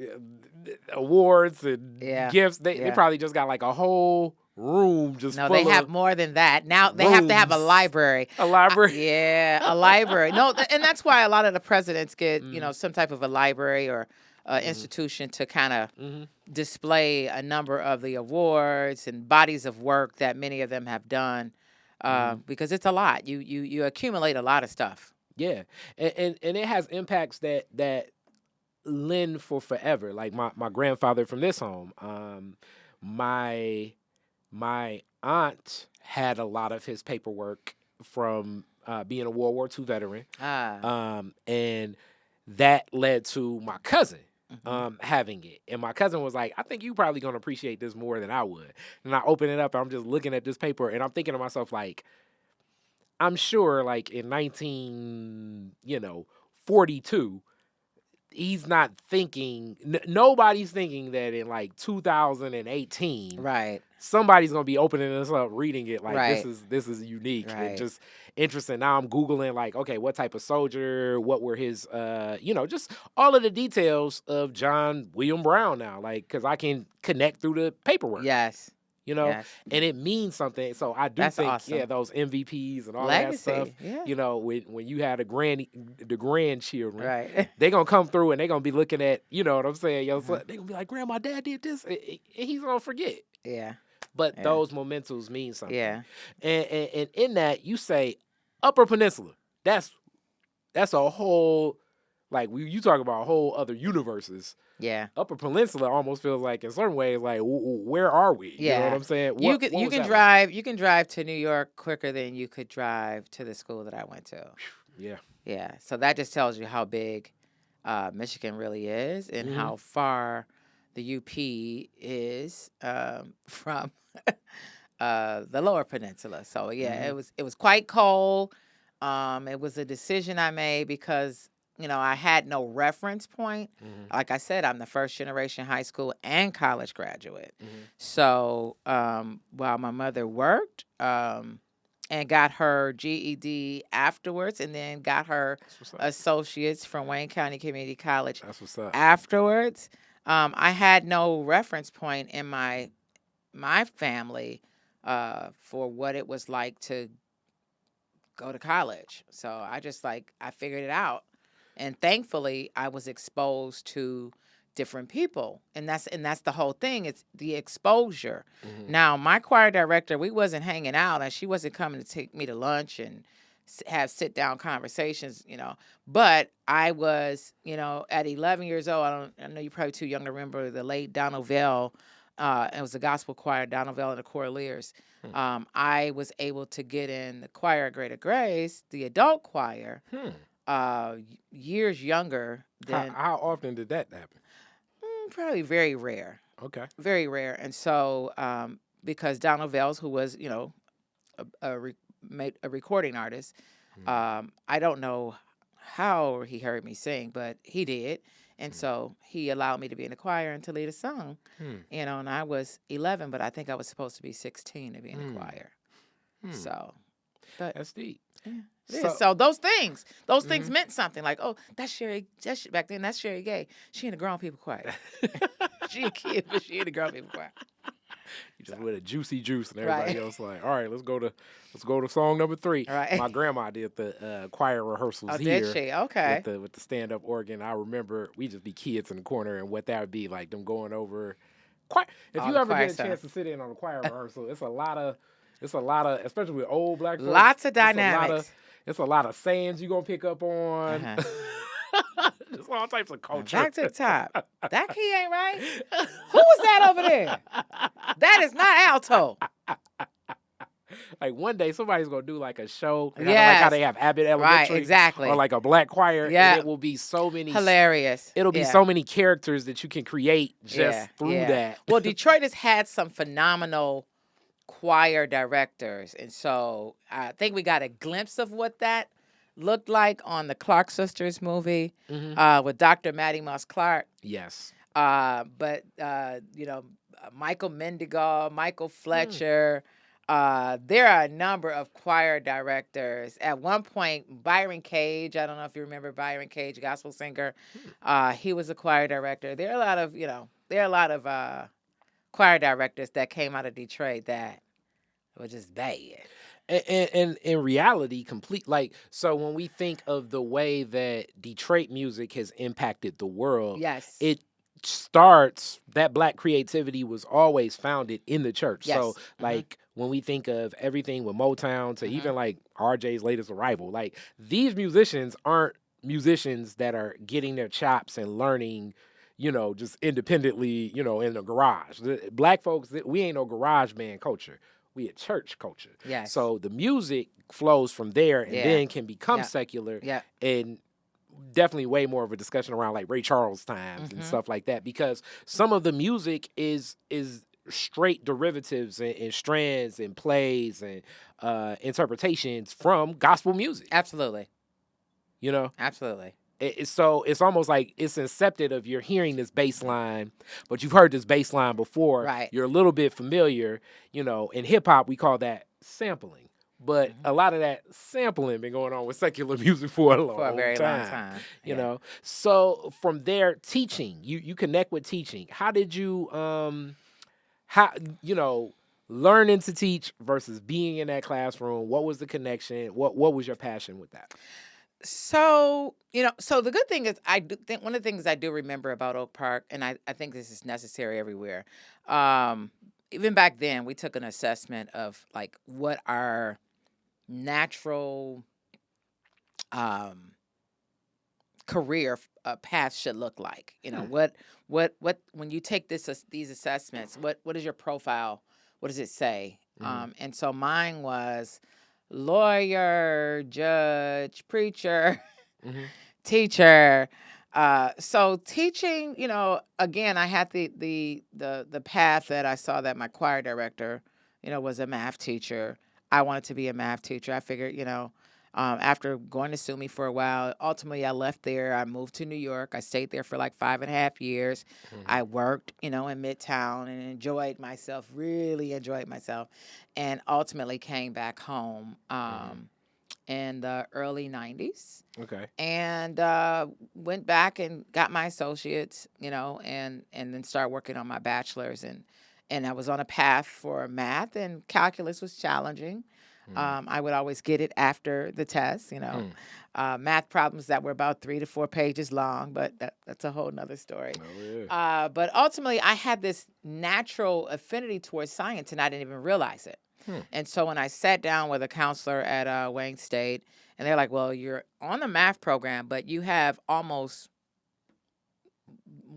awards and gifts. They probably just got like a whole room just full they have of more than that. Now they have to have a library. A library? A library. No, and that's why a lot of the presidents get, you know, some type of a library or institution to kind of display a number of the awards and bodies of work that many of them have done, because it's a lot. You accumulate a lot of stuff. Yeah, and it has impacts that lend for forever. Like my grandfather from this home, my aunt had a lot of his paperwork from being a World War II veteran, and that led to my cousin having it. And my cousin was like, I think you probably going to appreciate this more than I would. And I open it up, and I'm just looking at this paper, and I'm thinking to myself, like, I'm sure, like, in 1942, he's not thinking, nobody's thinking that in like 2018, somebody's gonna be opening this up, reading it like this is unique and just interesting. Now I'm Googling, like, okay, what type of soldier, what were his just all of the details of John William Brown now, like, because I can connect through the paperwork. You know, and it means something. So I do think, awesome. Those MVPs and all that stuff, you know, when you had the grandchildren, they're going to come through and they're going to be looking at, you know what I'm saying? They're going to be like, Grandma, Dad did this. And he's going to forget. but those mementos mean something. Yeah. And in that, you say Upper Peninsula. That's a whole, like, you talk about whole other universes. Yeah. Upper Peninsula almost feels like, in certain ways, like, where are we? Yeah. You know what I'm saying? You can drive. You can drive to New York quicker than you could drive to the school that I went to. Yeah. Yeah. So that just tells you how big Michigan really is, and how far the UP is from the Lower Peninsula. So yeah, it was quite cold. It was a decision I made because I had no reference point. Like I said, I'm the first generation high school and college graduate. So while my mother worked and got her GED afterwards, and then got her associates from Wayne County Community College afterwards, I had no reference point in my family for what it was like to go to college. So I figured it out. And thankfully, I was exposed to different people, and that's the whole thing. It's the exposure. Now, my choir director, we wasn't hanging out, and she wasn't coming to take me to lunch and have sit down conversations, But I was, at 11 years old. I know you're probably too young to remember the late Donald Vell. It was a gospel choir, Donald Vell and the Coraliers. I was able to get in the choir of Greater Grace, the adult choir. Years younger than. How often did that happen? Probably very rare. Okay. Very rare. And so, because Donald Vels, who was, a recording artist, I don't know how he heard me sing, but he did. And so he allowed me to be in the choir and to lead a song. And I was 11, but I think I was supposed to be 16 to be in the choir. So, but that's deep. Yeah. So those things meant something. Like, oh, that's Sherry. Back then, that's Sherry Gay. She in the grown people choir. She a kid, but she in the grown people choir. You just with a juicy juice, and everybody else like, all right, let's go to song number 3. Right. My grandma did the choir rehearsals here. Did she? Okay. With the stand up organ. I remember we just be kids in the corner, and what that would be like, them going over. If you ever get a chance to sit in on a choir rehearsal, it's a lot of, especially with old black folks. Lots of dynamics. It's a lot of sayings you're going to pick up on. There's all types of culture. Back to the top. That key ain't right. Who was that over there? That is not alto. Like one day somebody's going to do like a show. Like how they have Abbott Elementary. Right, exactly. Or like a black choir. Yeah. And it will be so many. Hilarious. It'll be so many characters that you can create just through that. Well, Detroit has had some phenomenal choir directors, and so I think we got a glimpse of what that looked like on the Clark Sisters movie with Dr. Mattie Moss Clark. Yes. But Michael Mendigal, Michael Fletcher. There are a number of choir directors. At one point, Byron Cage. I don't know if you remember Byron Cage, gospel singer. He was a choir director. There are a lot of choir directors that came out of Detroit that were just bad. And in reality, so when we think of the way that Detroit music has impacted the world, yes, it starts, that black creativity was always founded in the church. Yes. So when we think of everything with Motown to even like RJ's latest arrival, like these musicians aren't musicians that are getting their chops and learning, just independently, in the garage. Black folks, we ain't no garage band culture. We a church culture. Yes. So the music flows from there and then can become secular. Yeah. And definitely way more of a discussion around like Ray Charles times and stuff like that, because some of the music is straight derivatives and strands and plays and interpretations from gospel music. Absolutely. Absolutely. So it's almost like it's incepted of you're hearing this bass line, but you've heard this bass line before. Right. You're a little bit familiar. In hip hop, we call that sampling. But a lot of that sampling been going on with secular music for a very long time. You know. So from there, teaching, you connect with teaching. How did you learning to teach versus being in that classroom? What was the connection? What was your passion with that? So the good thing is, I do think one of the things I do remember about Oak Park, and I think this is necessary everywhere, even back then, we took an assessment of like what our natural career path should look like. You know, what when you take these assessments, what is your profile? What does it say? And so mine was lawyer, judge, preacher, teacher. So teaching, you know, again, I had the path that I saw that my choir director, you know, was a math teacher. I wanted to be a math teacher. I figured, you know, after going to SUNY for a while, ultimately I left there. I moved to New York. I stayed there for like 5.5 years. I worked, you know, in Midtown and enjoyed myself, really enjoyed myself, and ultimately came back home in the early 90s. Okay. And went back and got my associates, you know, and then started working on my bachelor's. And I was on a path for math, and calculus was challenging. I would always get it after the test, you know. Math problems that were about 3 to 4 pages long, but that's a whole nother story. Oh, yeah. But ultimately, I had this natural affinity towards science, and I didn't even realize it. And so when I sat down with a counselor at Wayne State, and they're like, well, you're on the math program, but you have almost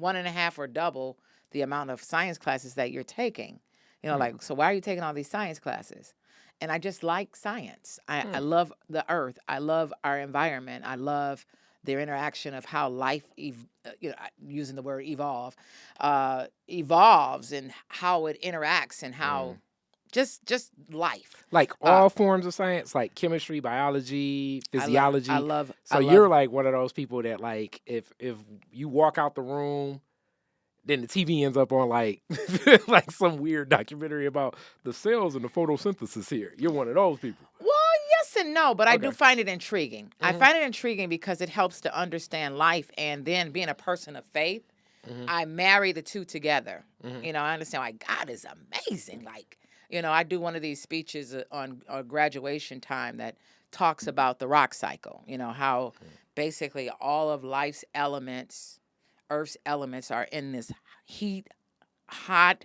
1.5 or double the amount of science classes that you're taking. You know, like, so why are you taking all these science classes? And I just like science. I love the earth. I love our environment. I love their interaction of how life, you know, using the word evolve, evolves, and how it interacts, and how just life. Like all forms of science, like chemistry, biology, physiology. I love. So you're like one of those people that, like, if you walk out the room, then the TV ends up on like like some weird documentary about the cells and the photosynthesis here. You're one of those people. Well, yes and no, but I do find it intriguing. I find it intriguing because it helps to understand life, and then being a person of faith, I marry the two together. You know, I understand why God is amazing. Like, you know, I do one of these speeches on graduation time that talks about the rock cycle. You know, how basically all of life's elements, Earth's elements, are in this hot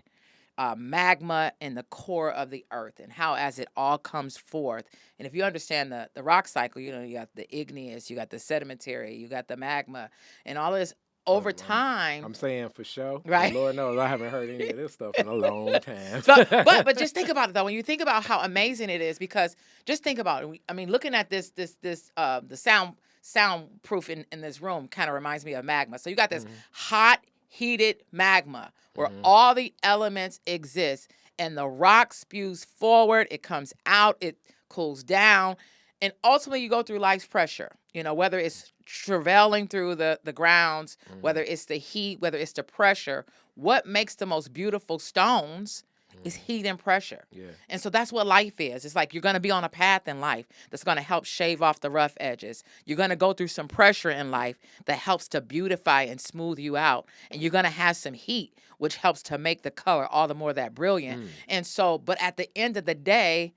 magma in the core of the earth, and how as it all comes forth. And if you understand the rock cycle, you know, you got the igneous, you got the sedimentary, you got the magma, and all this over time. I'm saying for sure. Right. Lord knows I haven't heard any of this stuff in a long time. but just think about it though. When you think about how amazing it is, because just think about it. I mean, looking at this the soundproof in this room kind of reminds me of magma. So you got this hot, heated magma where all the elements exist, and the rock spews forward, it comes out, it cools down, and ultimately you go through life's pressure, you know, whether it's travailing through the grounds, whether it's the heat, whether it's the pressure. What makes the most beautiful stones is heat and pressure. Yeah. And so that's what life is. It's like you're going to be on a path in life that's going to help shave off the rough edges. You're going to go through some pressure in life that helps to beautify and smooth you out. And you're going to have some heat, which helps to make the color all the more that brilliant. And so, but at the end of the day,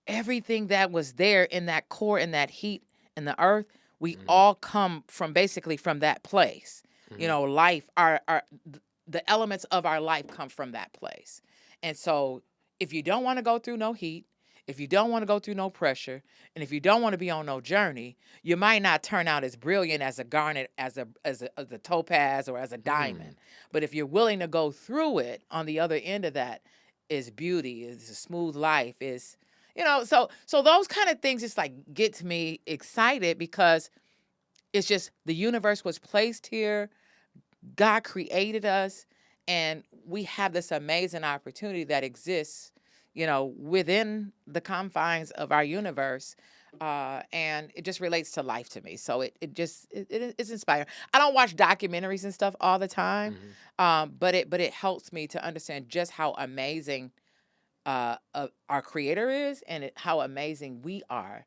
everything that was there in that core, in that heat in the earth, we all come from basically from that place. You know, life, the elements of our life come from that place. And so if you don't want to go through no heat, if you don't want to go through no pressure, and if you don't want to be on no journey, you might not turn out as brilliant as a garnet, as a topaz, or as a diamond. But if you're willing to go through it, on the other end of that is beauty, is a smooth life, is, you know, so those kind of things just like gets me excited, because it's just the universe was placed here. God created us, and we have this amazing opportunity that exists, you know, within the confines of our universe. And it just relates to life to me. So it's inspiring. I don't watch documentaries and stuff all the time, but it helps me to understand just how amazing our Creator is, and how amazing we are,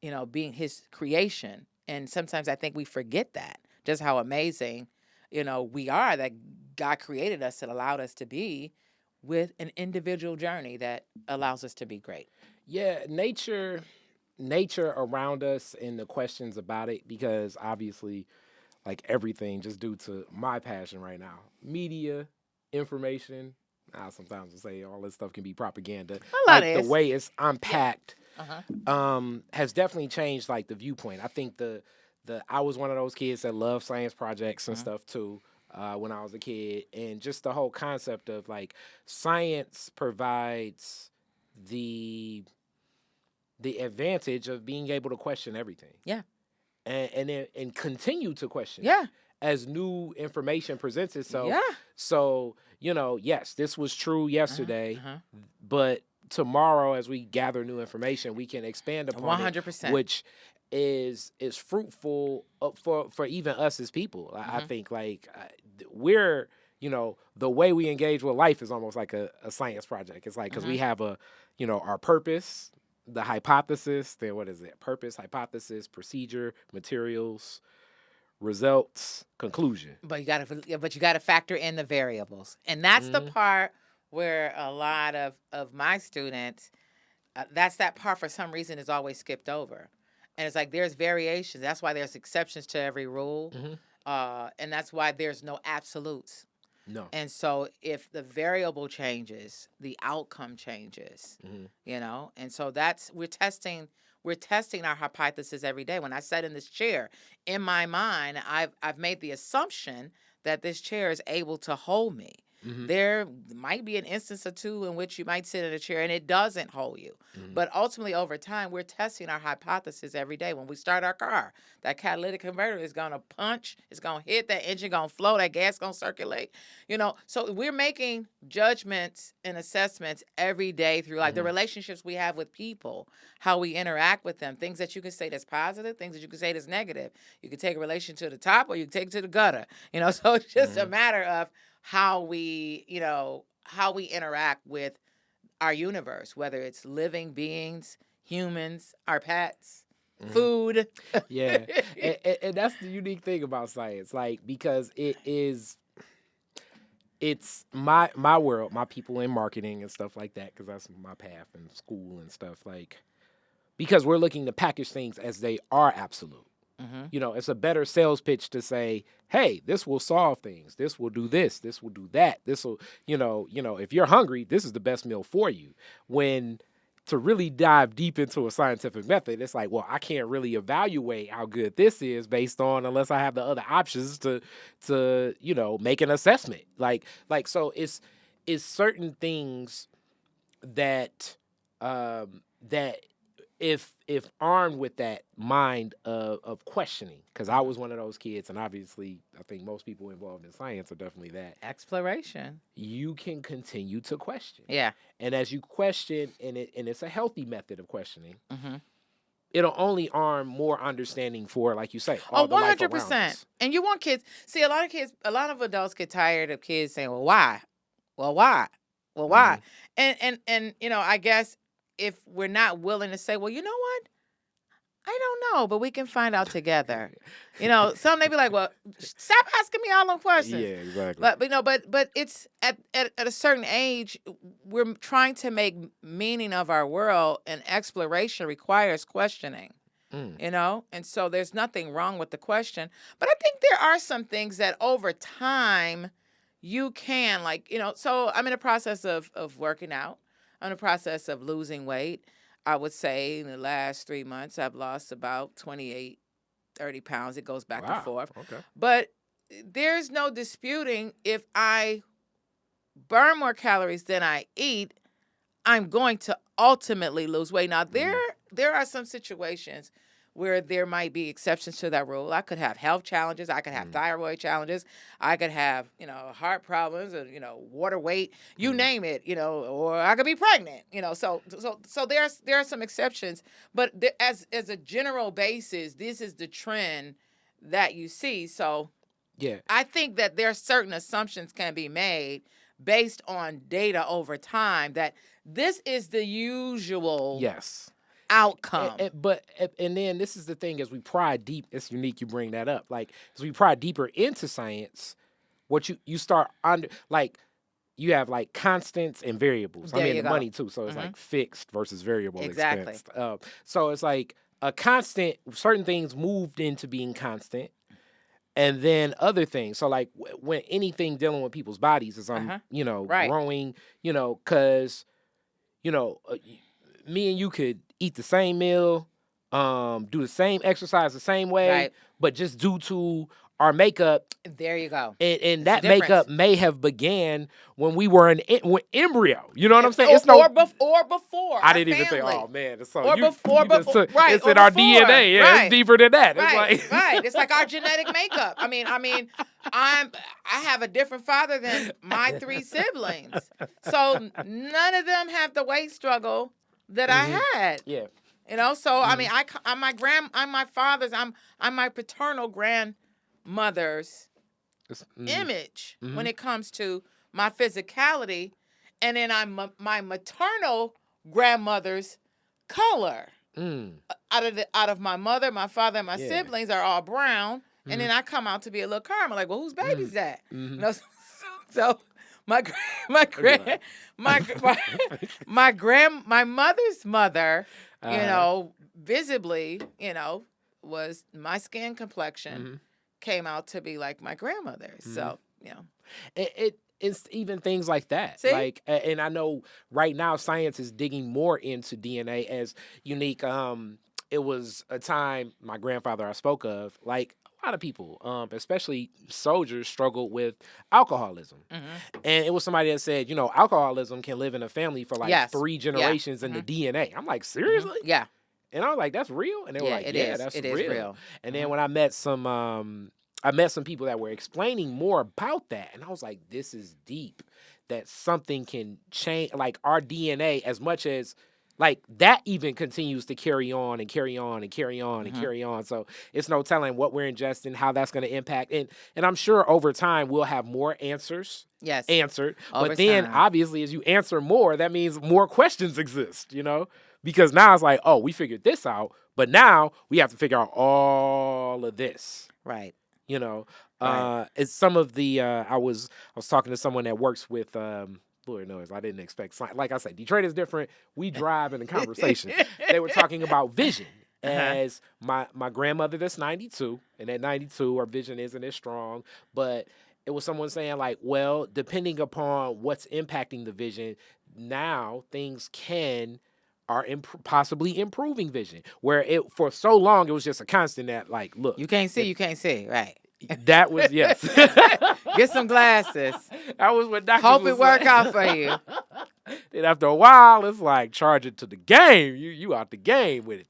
you know, being His creation. And sometimes I think we forget that, just how amazing, you know, we are, that God created us and allowed us to be with an individual journey that allows us to be great. Yeah, nature around us and the questions about it, because obviously, like everything, just due to my passion right now, media, information, sometimes I say all this stuff can be propaganda. A lot like is. the way it's unpacked Uh-huh. has definitely changed like the viewpoint. I think I was one of those kids that loved science projects and stuff too. When I was a kid, and just the whole concept of like science provides the advantage of being able to question everything. Yeah. And continue to question it Yeah. as new information presents itself. Yeah. So, yes, this was true yesterday, Uh-huh. but tomorrow as we gather new information, we can expand upon 100%. it, which is fruitful for even us as people. I think like we're, the way we engage with life is almost like a science project. It's like, because we have our purpose, the hypothesis, then what is it? Purpose, hypothesis, procedure, materials, results, conclusion. But you gotta factor in the variables, and that's the part where a lot of my students, that's that part for some reason is always skipped over, and it's like there's variations. That's why there's exceptions to every rule, and that's why there's no absolutes. No. And so if the variable changes, the outcome changes, and so we're testing our hypothesis every day. When I sat in this chair, in my mind, I've made the assumption that this chair is able to hold me. There might be an instance or two in which you might sit in a chair and it doesn't hold you. But ultimately, over time, we're testing our hypothesis every day. When we start our car, that catalytic converter is going to punch, it's going to hit, that engine going to flow, that gas going to circulate. So we're making judgments and assessments every day through like the relationships we have with people, how we interact with them, things that you can say that's positive, things that you can say that's negative. You can take a relation to the top or you can take it to the gutter. So it's just a matter of how we interact with our universe, whether it's living beings, humans, our pets, food. Yeah. And that's the unique thing about science, like, because it's my world, my people in marketing and stuff like that, because that's my path in school and stuff, like, because we're looking to package things as they are absolute. It's a better sales pitch to say, hey, this will solve things. This will do this. This will do that. This will, if you're hungry, this is the best meal for you. When to really dive deep into a scientific method, it's like, well, I can't really evaluate how good this is based on unless I have the other options to make an assessment. Like so it's certain things that that if armed with that mind of questioning, because I was one of those kids, and obviously I think most people involved in science are definitely that. Exploration. You can continue to question. Yeah. And as you question, and it's a healthy method of questioning, it'll only arm more understanding for, like you say, all the life around us. And you want kids. See, a lot of adults get tired of kids saying, well, why? Well, why? Well, why? And I guess if we're not willing to say, well, you know what? I don't know, but we can find out together. Some may be like, well, stop asking me all them questions. Yeah, exactly. But it's at a certain age, we're trying to make meaning of our world, and exploration requires questioning. And so there's nothing wrong with the question. But I think there are some things that over time you can, like, so I'm in a process of working out. I'm in a process of losing weight. I would say in the last 3 months, I've lost about 28, 30 pounds. It goes back and forth. Okay. But there's no disputing, if I burn more calories than I eat, I'm going to ultimately lose weight. Now, there are some situations where there might be exceptions to that rule. I could have health challenges. I could have thyroid challenges. I could have, heart problems, or, water weight, you name it, or I could be pregnant, so there are some exceptions, but as a general basis, this is the trend that you see. So yeah, I think that there are certain assumptions can be made based on data over time that this is the usual outcome. And then this is the thing, as we pry deep, it's unique you bring that up. Like, as we pry deeper into science, what you start under, like, you have like constants and variables. There I mean, you the go. money too. So it's like fixed versus variable Exactly. expense. So it's like a constant, certain things moved into being constant. And then other things. So like when anything dealing with people's bodies is Right. growing, because me and you could eat the same meal, do the same exercise the same way, Right. but just due to our makeup, There you go. and It's that the difference. makeup may have began when we were an embryo. You know what I'm saying? Or before. I our didn't even think. family. Oh man, it's so Or before, right? It's or in our before. DNA. Yeah, Right. it's deeper than that. Right, It's like right. It's like our genetic makeup. I mean, I have a different father than my 3 siblings, so none of them have the weight struggle that I had. Yeah. So I mean, I'm my father's. I'm my paternal grandmother's image when it comes to my physicality, and then I'm my maternal grandmother's color. Out of my mother, my father, and my siblings are all brown, and then I come out to be a little caramel. Like, well, whose baby's that? So my mother's mother, visibly, was my skin complexion came out to be like my grandmother's. So it's even things like that. See? Like, and I know right now science is digging more into DNA as unique. It was a time my grandfather I spoke of, like a lot of people, especially soldiers, struggled with alcoholism. And it was somebody that said, alcoholism can live in a family for like 3 generations in the DNA. I'm like, seriously? Yeah. And I was like, that's real? And they were like, yeah, that's it real. is real. And then when I met some people that were explaining more about that, and I was like, this is deep, that something can change, like our DNA, as much as like that even continues to carry on and carry on and carry on and carry on. So it's no telling what we're ingesting, how that's going to impact. And I'm sure over time we'll have more answers answered. But then obviously as you answer more, that means more questions exist, because now it's like, oh, we figured this out, but now we have to figure out all of this. Right. It's some of the I was talking to someone that works with Lord knows I didn't expect science. Like I said, Detroit is different. We drive in the conversation. They were talking about vision as my grandmother that's 92, and at 92 her vision isn't as strong, but it was someone saying like, well, depending upon what's impacting the vision, now things are possibly improving vision, where it for so long it was just a constant that like, look, you can't see, right? That was yes. Get some glasses. That was what doctors hope it work out for you. Then after a while, it's like charge it to the game. You out the game with it.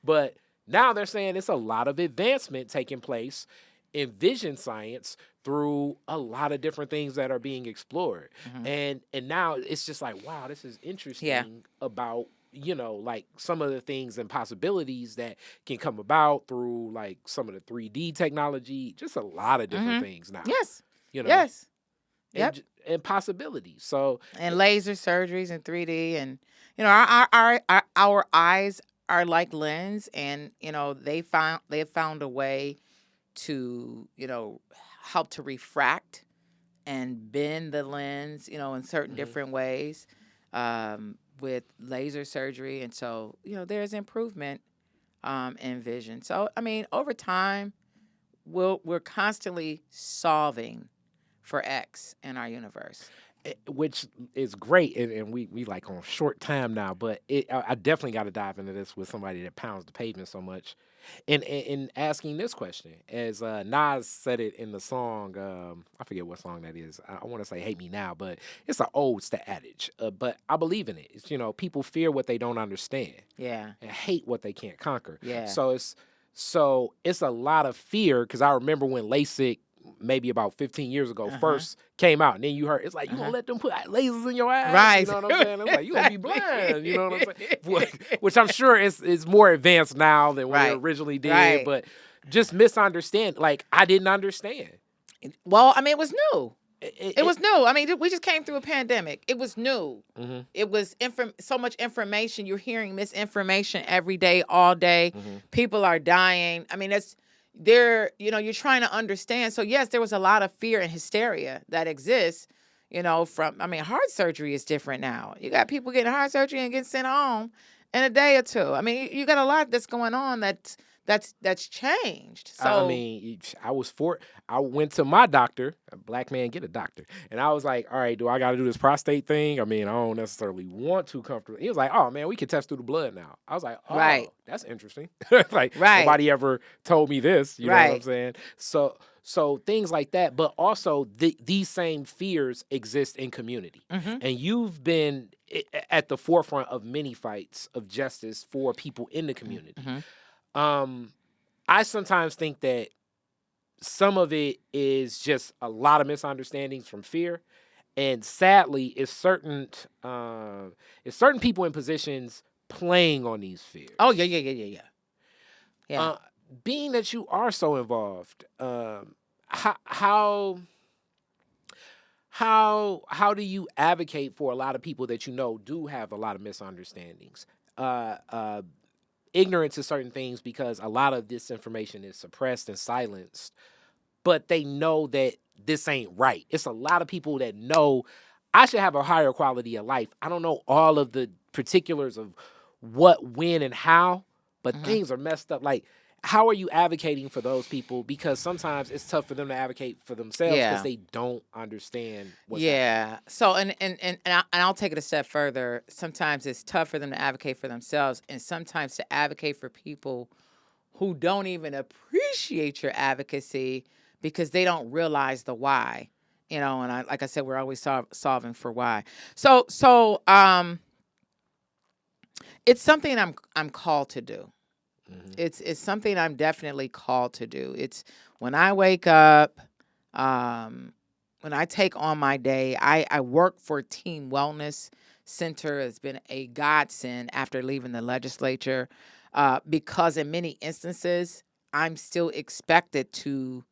But now they're saying it's a lot of advancement taking place in vision science through a lot of different things that are being explored. And now it's just like, wow, this is interesting about like some of the things and possibilities that can come about through like some of the 3D technology, just a lot of different things now. Yes. Yes. Yep. And possibilities. So and laser surgeries and 3D, and our eyes are like lens, and they have found a way to help to refract and bend the lens in certain different ways. With laser surgery, and so there's improvement in vision. So I mean, over time, we're constantly solving for X in our universe, which is great, and we like on short time now, but I definitely got to dive into this with somebody that pounds the pavement so much, and asking this question, as Nas said it in the song, I forget what song that is. I want to say "Hate Me Now," but it's an old adage. But I believe in it. It's people fear what they don't understand, and hate what they can't conquer. So it's a lot of fear, because I remember when LASIK, maybe about 15 years ago, first came out, and then you heard it's like, you gonna let them put lasers in your eyes, right? You know what I'm saying? It's like, you gonna be blind, you know what I'm saying? Which I'm sure is more advanced now than when it originally did, but just misunderstand. Like, I didn't understand. Well, I mean, it was new. It was new. I mean, we just came through a pandemic. It was new. It was so much information. You're hearing misinformation every day, all day. People are dying. I mean, you're trying to understand. So yes, there was a lot of fear and hysteria that exists, heart surgery is different now. You got people getting heart surgery and getting sent home in a day or two. I mean, you got a lot that's going on that's changed. So I mean, I went to my doctor, a black man get a doctor, and I was like, all right, do I got to do this prostate thing? I mean, I don't necessarily want to comfortably. He was like, oh man, we can test through the blood now. I was like, right, oh, that's interesting. Like right, nobody ever told me this. You know what I'm right. saying? So things like that, but also these same fears exist in community, Mm-hmm. and you've been at the forefront of many fights of justice for people in the community. Mm-hmm. I sometimes think that some of it is just a lot of misunderstandings from fear, and sadly, it's certain people in positions playing on these fears. Oh yeah. Yeah. Being that you are so involved, how do you advocate for a lot of people that you know do have a lot of misunderstandings? Ignorance to certain things, because a lot of this information is suppressed and silenced, but they know that this ain't right. It's a lot of people that know I should have a higher quality of life. I don't know all of the particulars of what, when, and how, but Mm-hmm. things are messed up. Like, how are you advocating for those people? Because sometimes it's tough for them to advocate for themselves because Yeah. they don't understand what's Yeah. So and I'll take it a step further. Sometimes it's tough for them to advocate for themselves, and sometimes to advocate for people who don't even appreciate your advocacy because they don't realize the why. And like I said, we're always solving for why. So it's something I'm called to do. happening. It's something I'm definitely called to do. It's when I wake up, when I take on my day. I work for Team Wellness Center. Has been a godsend after leaving the legislature, because in many instances I'm still expected to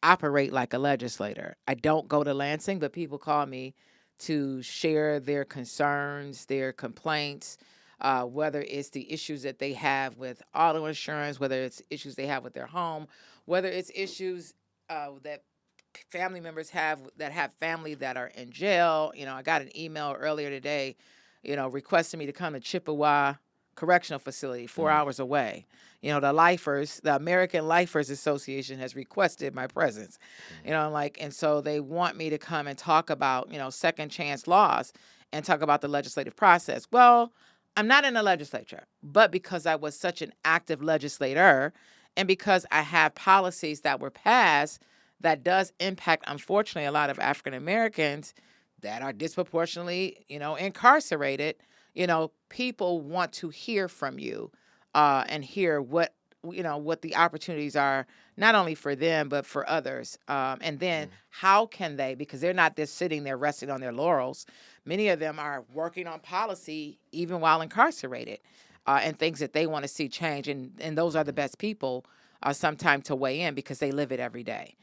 operate like a legislator. I don't go to Lansing, but people call me to share their concerns, their complaints, whether it's the issues that they have with auto insurance, whether it's issues they have with their home, whether it's issues that family members have that have family that are in jail. I got an email earlier today, requesting me to come to Chippewa Correctional Facility, 4 hours away. The American Lifers Association has requested my presence. And so they want me to come and talk about, second chance laws and talk about the legislative process. Well, I'm not in the legislature, but because I was such an active legislator and because I have policies that were passed that does impact, unfortunately, a lot of African Americans that are disproportionately, incarcerated, people want to hear from you and hear what the opportunities are, not only for them, but for others. And then how can they, because they're not just sitting there resting on their laurels. Many of them are working on policy even while incarcerated and things that they want to see change. And those are the best people sometime to weigh in because they live it every day.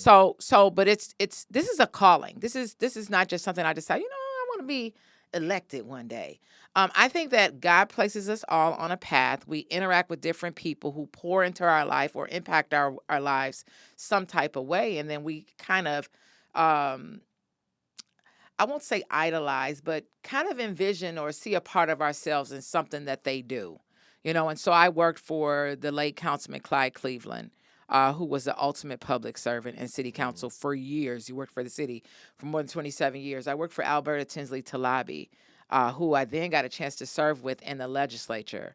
But this is a calling. This is not just something I decide, I want to be elected one day. I think that God places us all on a path. We interact with different people who pour into our life or impact our lives some type of way. And then we kind of, I won't say idolize, but kind of envision or see a part of ourselves in something that they do. And so I worked for the late Councilman Clyde Cleveland, who was the ultimate public servant in city council for years. He worked for the city for more than 27 years. I worked for Alberta Tinsley Talabi, who I then got a chance to serve with in the legislature.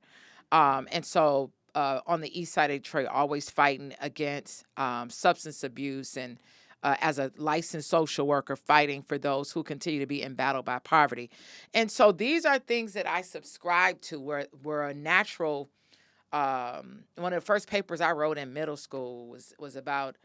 And so on the east side of Detroit, always fighting against substance abuse and as a licensed social worker, fighting for those who continue to be embattled by poverty. And so these are things that I subscribe to, were a natural. One of the first papers I wrote in middle school was about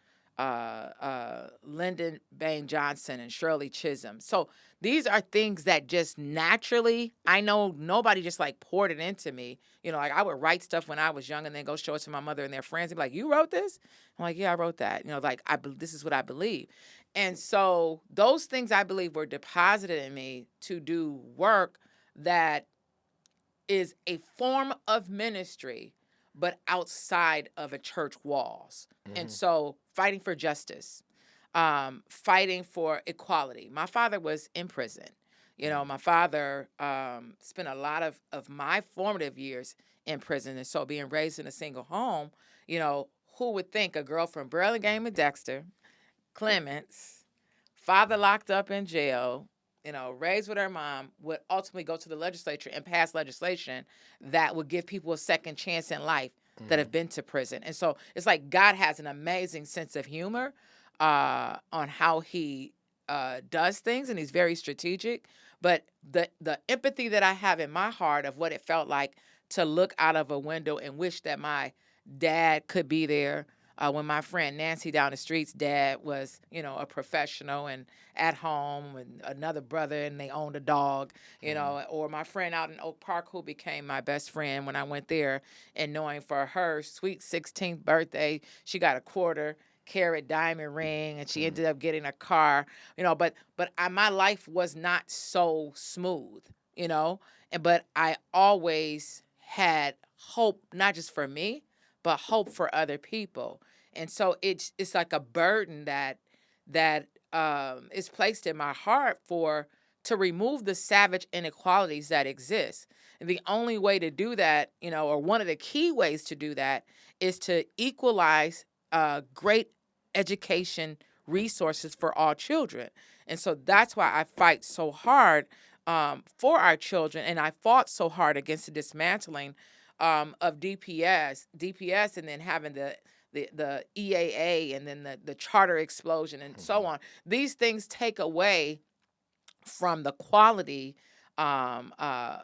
Lyndon Bain Johnson and Shirley Chisholm. So these are things that just naturally, I know nobody just like poured it into me. Like I would write stuff when I was young and then go show it to my mother and their friends and be like, "You wrote this?" I'm like, "Yeah, I wrote that." This is what I believe. And so those things I believe were deposited in me to do work that is a form of ministry, but outside of a church walls. And so fighting for justice, fighting for equality. My father was in prison. My father spent a lot of my formative years in prison. And so being raised in a single home, who would think a girl from Burlingame and Dexter, Clements, father locked up in jail, raised with her mom, would ultimately go to the legislature and pass legislation that would give people a second chance in life that have been to prison. And so it's like God has an amazing sense of humor on how he does things, and he's very strategic. But the empathy that I have in my heart of what it felt like to look out of a window and wish that my dad could be there. When my friend Nancy down the street's dad was, a professional and at home, and another brother, and they owned a dog, or my friend out in Oak Park who became my best friend when I went there, and knowing for her sweet 16th birthday, she got a quarter-carat diamond ring, and she ended up getting a car, but my life was not so smooth, but I always had hope, not just for me, but hope for other people. And so it's like a burden that is placed in my heart to remove the savage inequalities that exist. And the only way to do that, or one of the key ways to do that, is to equalize great education resources for all children. And so that's why I fight so hard for our children, and I fought so hard against the dismantling of DPS, and then having the EAA, and then the charter explosion, and so on. These things take away from the quality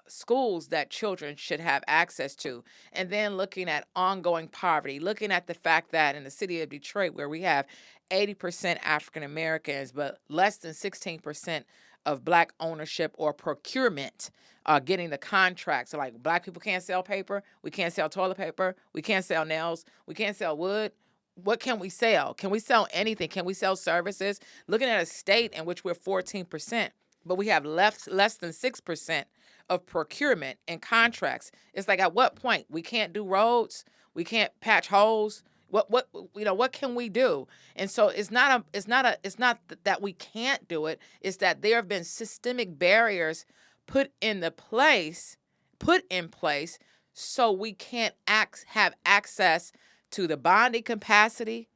schools that children should have access to. And then looking at ongoing poverty, looking at the fact that in the city of Detroit, where we have 80% African Americans, but less than 16% of Black ownership or procurement, getting the contracts. So like Black people can't sell paper, we can't sell toilet paper, we can't sell nails, we can't sell wood. What can we sell? Can we sell anything? Can we sell services? Looking at a state in which we're 14%, but we have less than 6% of procurement and contracts. It's like, at what point? We can't do roads, we can't patch holes. What can we do? And so it's not that we can't do it. It's that there have been systemic barriers put in place so we can't have access to the bonding capacity,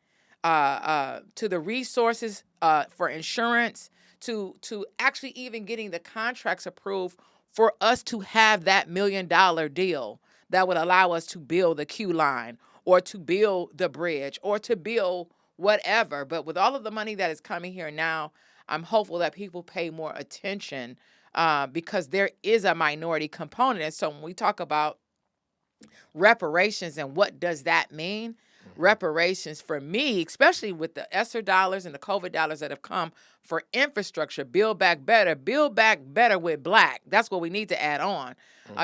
to the resources for insurance, to actually even getting the contracts approved for us to have that $1 million deal that would allow us to build the Q line, or to build the bridge, or to build whatever. But with all of the money that is coming here now, I'm hopeful that people pay more attention because there is a minority component. And so when we talk about reparations and what does that mean, reparations for me, especially with the ESSER dollars and the COVID dollars that have come for infrastructure, build back better with Black. That's what we need to add on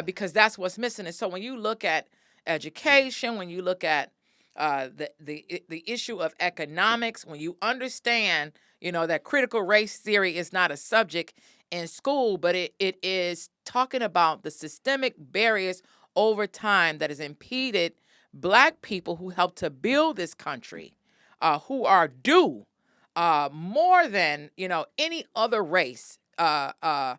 because that's what's missing. And so when you look at education, when you look at the issue of economics, when you understand, that critical race theory is not a subject in school, but it is talking about the systemic barriers over time that has impeded Black people who helped to build this country, who are due more than any other race has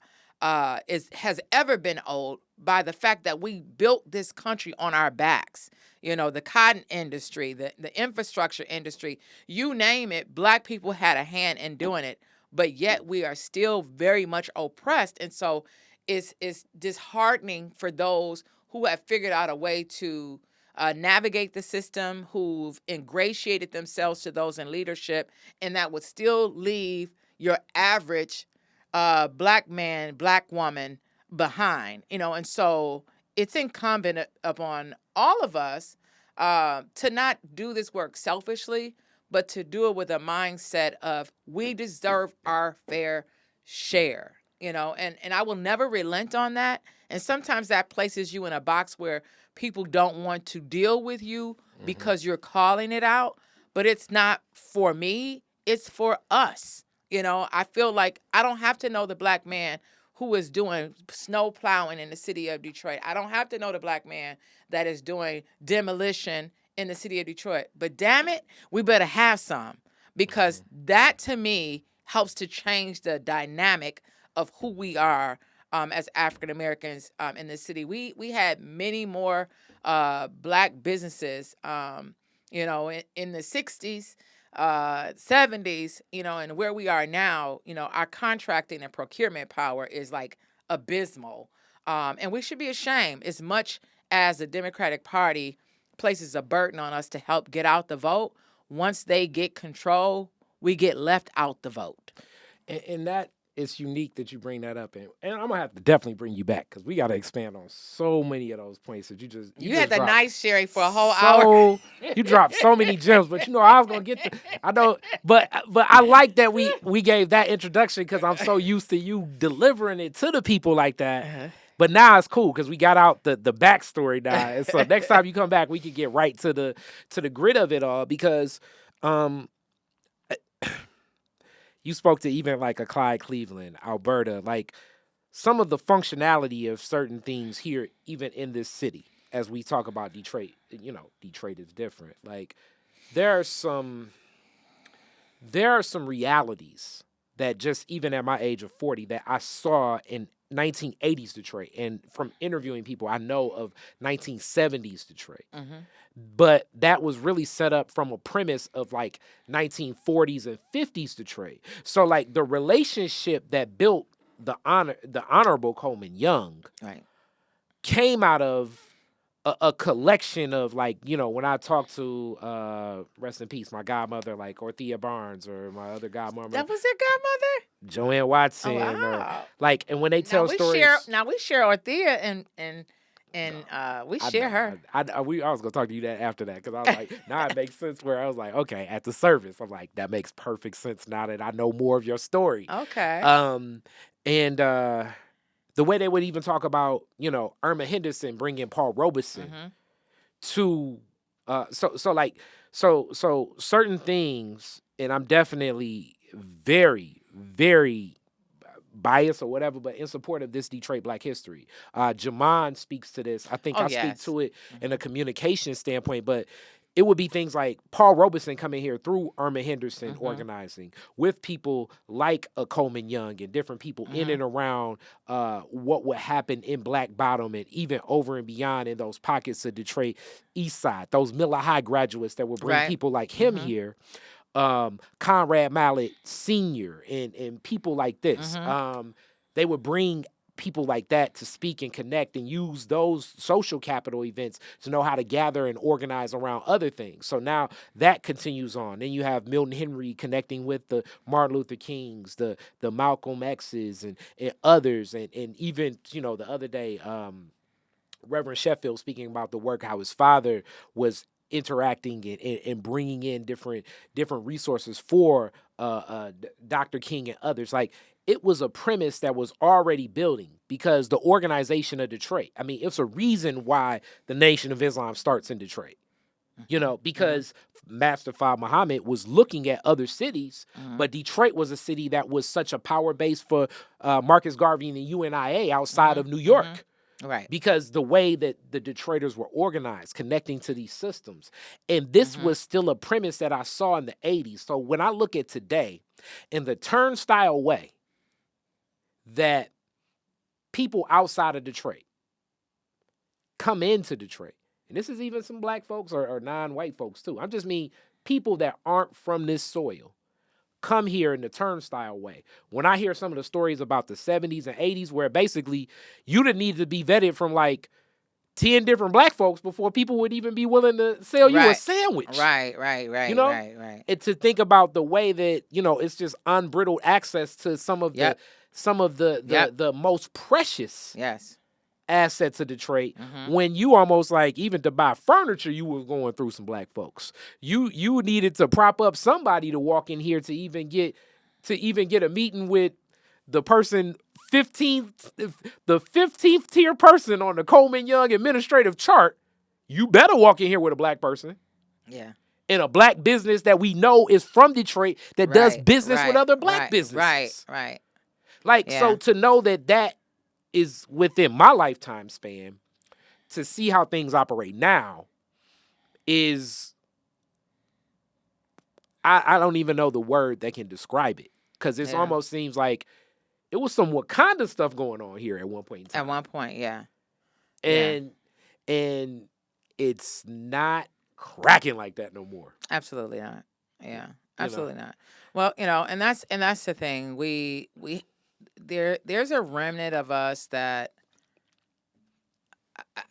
ever been owed, by the fact that we built this country on our backs. The cotton industry, the infrastructure industry, you name it, Black people had a hand in doing it, but yet we are still very much oppressed. And so it's disheartening for those who have figured out a way to navigate the system, who've ingratiated themselves to those in leadership, and that would still leave your average Black man, Black woman behind, and so it's incumbent upon all of us to not do this work selfishly, but to do it with a mindset of we deserve our fair share, and I will never relent on that. And sometimes that places you in a box where people don't want to deal with you because you're calling it out, but it's not for me, it's for us. I feel like I don't have to know the Black man who is doing snow plowing in the city of Detroit. I don't have to know the Black man that is doing demolition in the city of Detroit. But damn it, we better have some, because that to me helps to change the dynamic of who we are as African Americans in the city. We had many more black businesses, in the 60s, 70s, and where we are now, our contracting and procurement power is like abysmal. And we should be ashamed as much as the Democratic Party places a burden on us to help get out the vote. Once they get control, we get left out the vote. And that is unique that you bring that up. And I'm going to have to definitely bring you back because we got to expand on so many of those points that you had the nice Sherry for a whole hour. You dropped so many gems, but I was going to get I know, but I like that we gave that introduction because I'm so used to you delivering it to the people like that. Uh-huh. But now it's cool because we got out the backstory now. And so next time you come back, we can get right to the grit of it all because you spoke to even like a Clyde, Cleveland, Alberta, like some of the functionality of certain things here, even in this city, as we talk about Detroit. Detroit is different. Like there are some realities that just even at my age of 40 that I saw in 1980s Detroit, and from interviewing people I know of 1970s Detroit. Mm-hmm. But that was really set up from a premise of like 1940s and 50s Detroit. So like the relationship that built the Honorable Coleman Young, right, came out of a collection of like, when I talk to rest in peace, my godmother, like Orthea Barnes, or my other godmother. That was your godmother? Joanne Watson. Oh, wow. And when they tell stories. We share Orthea and we share her. I was going to talk to you that after that because I was like, now it makes sense where I was like, okay, at the service, I'm like, that makes perfect sense now that I know more of your story. Okay. And the way they would even talk about, Irma Henderson bringing Paul Robeson to, so certain things, and I'm definitely very, very biased or whatever, but in support of this Detroit Black history. Jamon speaks to this. I think speak to it in a communication standpoint, but it would be things like Paul Robeson coming here through Irma Henderson organizing with people like a Coleman Young and different people in and around what would happen in Black Bottom and even over and beyond in those pockets of Detroit East Side, those Miller High graduates that would bring people like him here. Conrad Mallett Sr. and people like this. They would bring people like that to speak and connect and use those social capital events to know how to gather and organize around other things. So now that continues on. Then you have Milton Henry connecting with the Martin Luther Kings, the Malcolm X's and others. And even, the other day, Reverend Sheffield speaking about the work, how his father was interacting and bringing in different resources for Dr. King and others. Like, it was a premise that was already building because the organization of Detroit, I mean, it's a reason why the Nation of Islam starts in Detroit, because Master Fard Muhammad was looking at other cities, but Detroit was a city that was such a power base for Marcus Garvey and the UNIA outside of New York. Right. Because the way that the Detroiters were organized, connecting to these systems. And this was still a premise that I saw in the 80s. So when I look at today, in the turnstile way that people outside of Detroit come into Detroit, and this is even some Black folks or non-white folks too. I just mean people that aren't from this soil come here in the turnstile way. When I hear some of the stories about the 70s and 80s where basically you didn't need to be vetted from like 10 different Black folks before people would even be willing to sell you a sandwich. Right. Right. And to think about the way that, it's just unbridled access to some of the most precious assets of Detroit, when you almost like, even to buy furniture, you were going through some Black folks. You needed to prop up somebody to walk in here to even get a meeting with the person 15th, the 15th tier person on the Coleman Young administrative chart. You better walk in here with a Black person. Yeah. In a Black business that we know is from Detroit that does business with other Black businesses. Right. Like, so to know that is within my lifetime span, to see how things operate now is, I don't even know the word that can describe it, because it almost seems like it was some Wakanda stuff going on here at one point in time. At one point, yeah. And it's not cracking like that no more. Absolutely not. Yeah. Absolutely not. Well, and that's the thing. There's a remnant of us that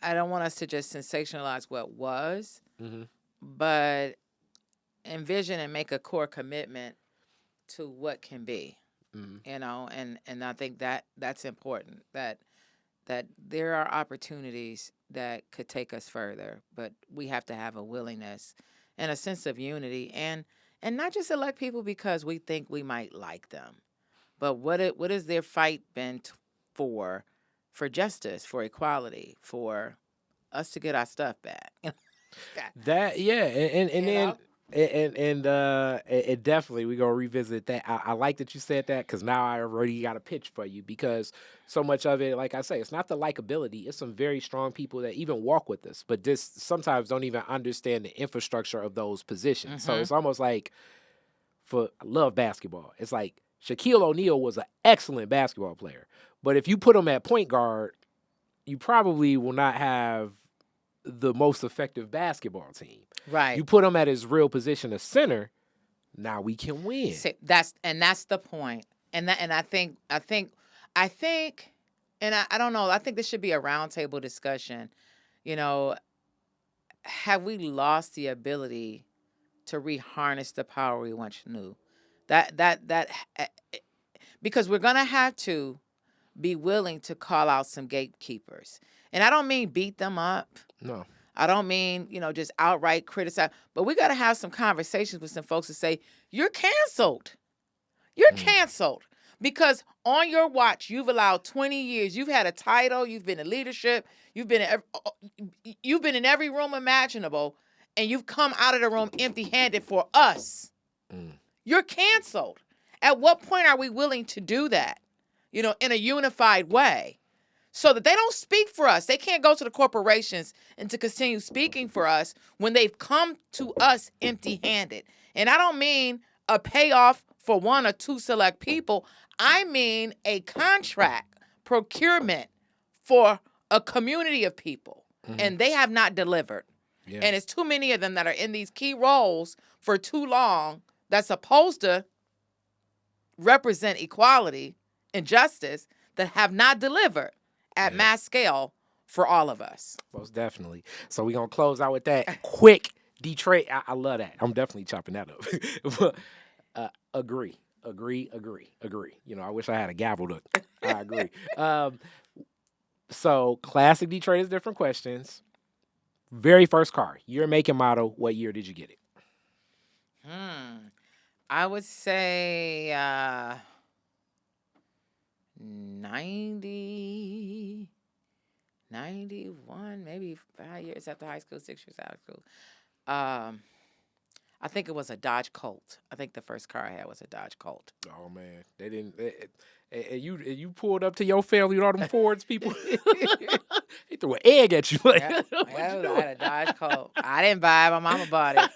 I don't want us to just sensationalize what was, but envision and make a core commitment to what can be. And I think that's important, that there are opportunities that could take us further, but we have to have a willingness and a sense of unity, and not just elect people because we think we might like them, but what has their fight been for justice, for equality, for us to get our stuff back. That and definitely we're gonna revisit that. I like that you said that, because now I already got a pitch for you, because so much of it, like I say, it's not the likability. It's some very strong people that even walk with us, but just sometimes don't even understand the infrastructure of those positions. So it's almost like, I love basketball. It's like Shaquille O'Neal was an excellent basketball player, but if you put him at point guard, you probably will not have the most effective basketball team. Right. You put him at his real position of center, now we can win. See, that's the point. And I think I don't know, I think this should be a roundtable discussion. Have we lost the ability to reharness the power we once knew? That because we're going to have to be willing to call out some gatekeepers. And I don't mean beat them up. No. I don't mean, just outright criticize. But we got to have some conversations with some folks to say, you're canceled. You're canceled. Because on your watch, you've allowed 20 years. You've had a title. You've been in leadership. You've been in every room imaginable. And you've come out of the room empty-handed for us. You're canceled. At what point are we willing to do that? In a unified way, so that they don't speak for us. They can't go to the corporations and to continue speaking for us when they've come to us empty-handed. And I don't mean a payoff for one or two select people. I mean a contract procurement for a community of people. And they have not delivered. Yeah. And it's too many of them that are in these key roles for too long that's supposed to represent equality and justice, that have not delivered at mass scale for all of us. Most definitely. So we're going to close out with that quick Detroit. I love that. I'm definitely chopping that up. Agree. I wish I had a gavel to. I agree. So classic Detroit is different questions. Very first car, year, make, and model. What year did you get it? I would say 90, 91, maybe 5 years after high school, 6 years out of school. I think it was a Dodge Colt. I think the first car I had was a Dodge Colt. Oh man, they didn't. And you pulled up to your family with all them Fords, people. They threw an egg at you. Like, I had a Dodge Colt. I didn't buy it. My mama bought it.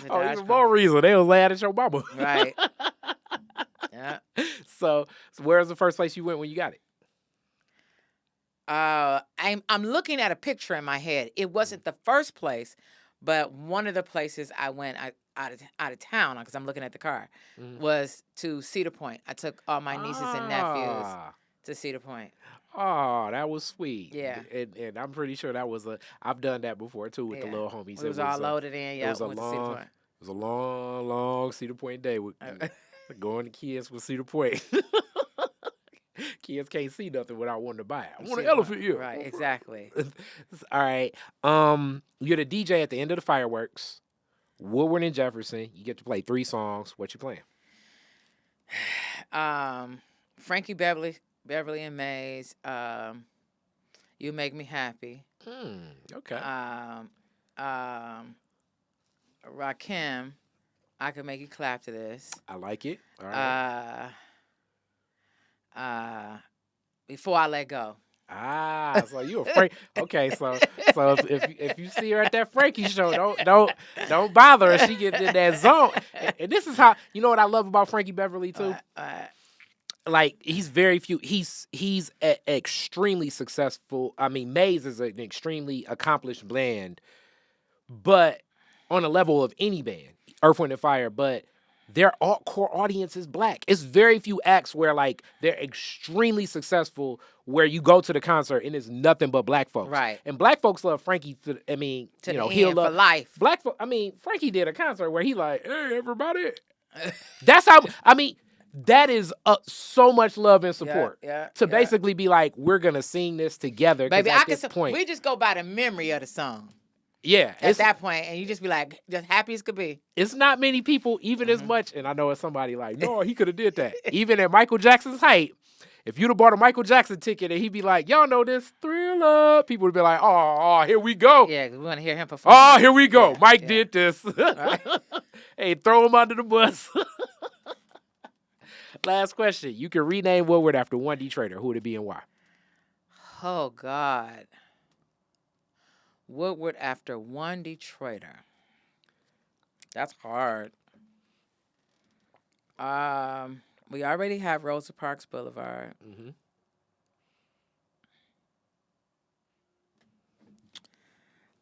Even more reason they was mad at your mama. Right. Yeah. So where's the first place you went when you got it? I'm looking at a picture in my head. It wasn't the first place, but one of the places I went out of town, because I'm looking at the car, was to Cedar Point. I took all my nieces and nephews to Cedar Point. Oh, that was sweet. Yeah. And I'm pretty sure that was I've done that before too with the little homies. It was all loaded in. Yeah, it was a long Cedar Point day with going to kids with Cedar Point. Kids can't see nothing without wanting to buy it. I want an elephant ear. Right, exactly. All right. You're the DJ at the end of the fireworks. Woodward and Jefferson. You get to play 3 songs. What you playing? Frankie Beverly and Mays. You Make Me Happy. Okay. Rakim, I Can Make You Clap to This. I like it. All right. Before I Let Go. So you a Frank? Okay, so if you see her at that Frankie show, don't bother her. She gets in that zone. And this is how, you know what I love about Frankie Beverly too. like he's very few. He's extremely successful. I mean, Maze is an extremely accomplished band, but on a level of any band, Earth, Wind and Fire, but their core audience is black. It's very few acts where like they're extremely successful where you go to the concert and it's nothing but black folks. Right. And black folks love Frankie. To the end, for life. Black folks. I mean, Frankie did a concert where he like, hey everybody. That's how. I mean, that is so much love and support. To basically be like, we're gonna sing this together. Baby, at this point, we just go by the memory of the song. Yeah. At that point, and you just be like, just happy as could be. It's not many people, even as much, and I know it's somebody like, no, he could have did that. Even at Michael Jackson's height, if you'd have bought a Michael Jackson ticket and he'd be like, y'all know this Thriller, people would be like, oh, here we go. Yeah, we want to hear him perform. Oh, here we go. Mike did this. Right. Hey, throw him under the bus. Last question. You can rename Woodward after one Detroiter. Who would it be and why? Oh, God. Woodward after one Detroiter. That's hard. We already have Rosa Parks Boulevard. Mm-hmm.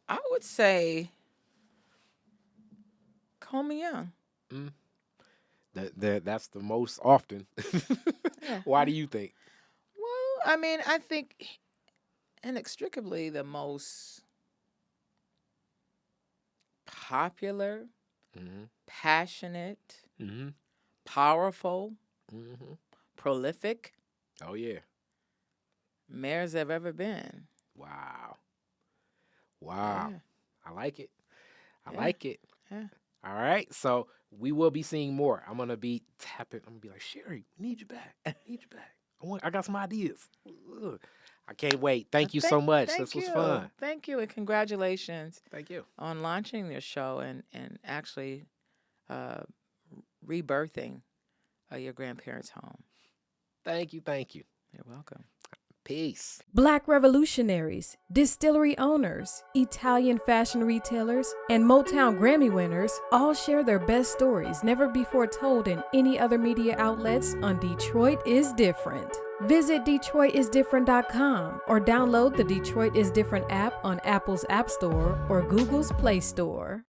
I would say Coleman Young. That's the most often. Why do you think? Well, I mean, I think inextricably the most popular, passionate, powerful, prolific. Oh, yeah. Mayors have ever been. Wow. Yeah. I like it. I like it. Yeah. All right. So we will be seeing more. I'm going to be tapping. I'm going to be like, Sherry, we need you back. I got some ideas. I can't wait. Thank you so much. This was fun. Thank you, and congratulations. Thank you. On launching this show and actually rebirthing your grandparents' home. Thank you. You're welcome. Peace. Black revolutionaries, distillery owners, Italian fashion retailers, and Motown Grammy winners all share their best stories never before told in any other media outlets on Detroit is Different. Visit DetroitisDifferent.com or download the Detroit is Different app on Apple's App Store or Google's Play Store.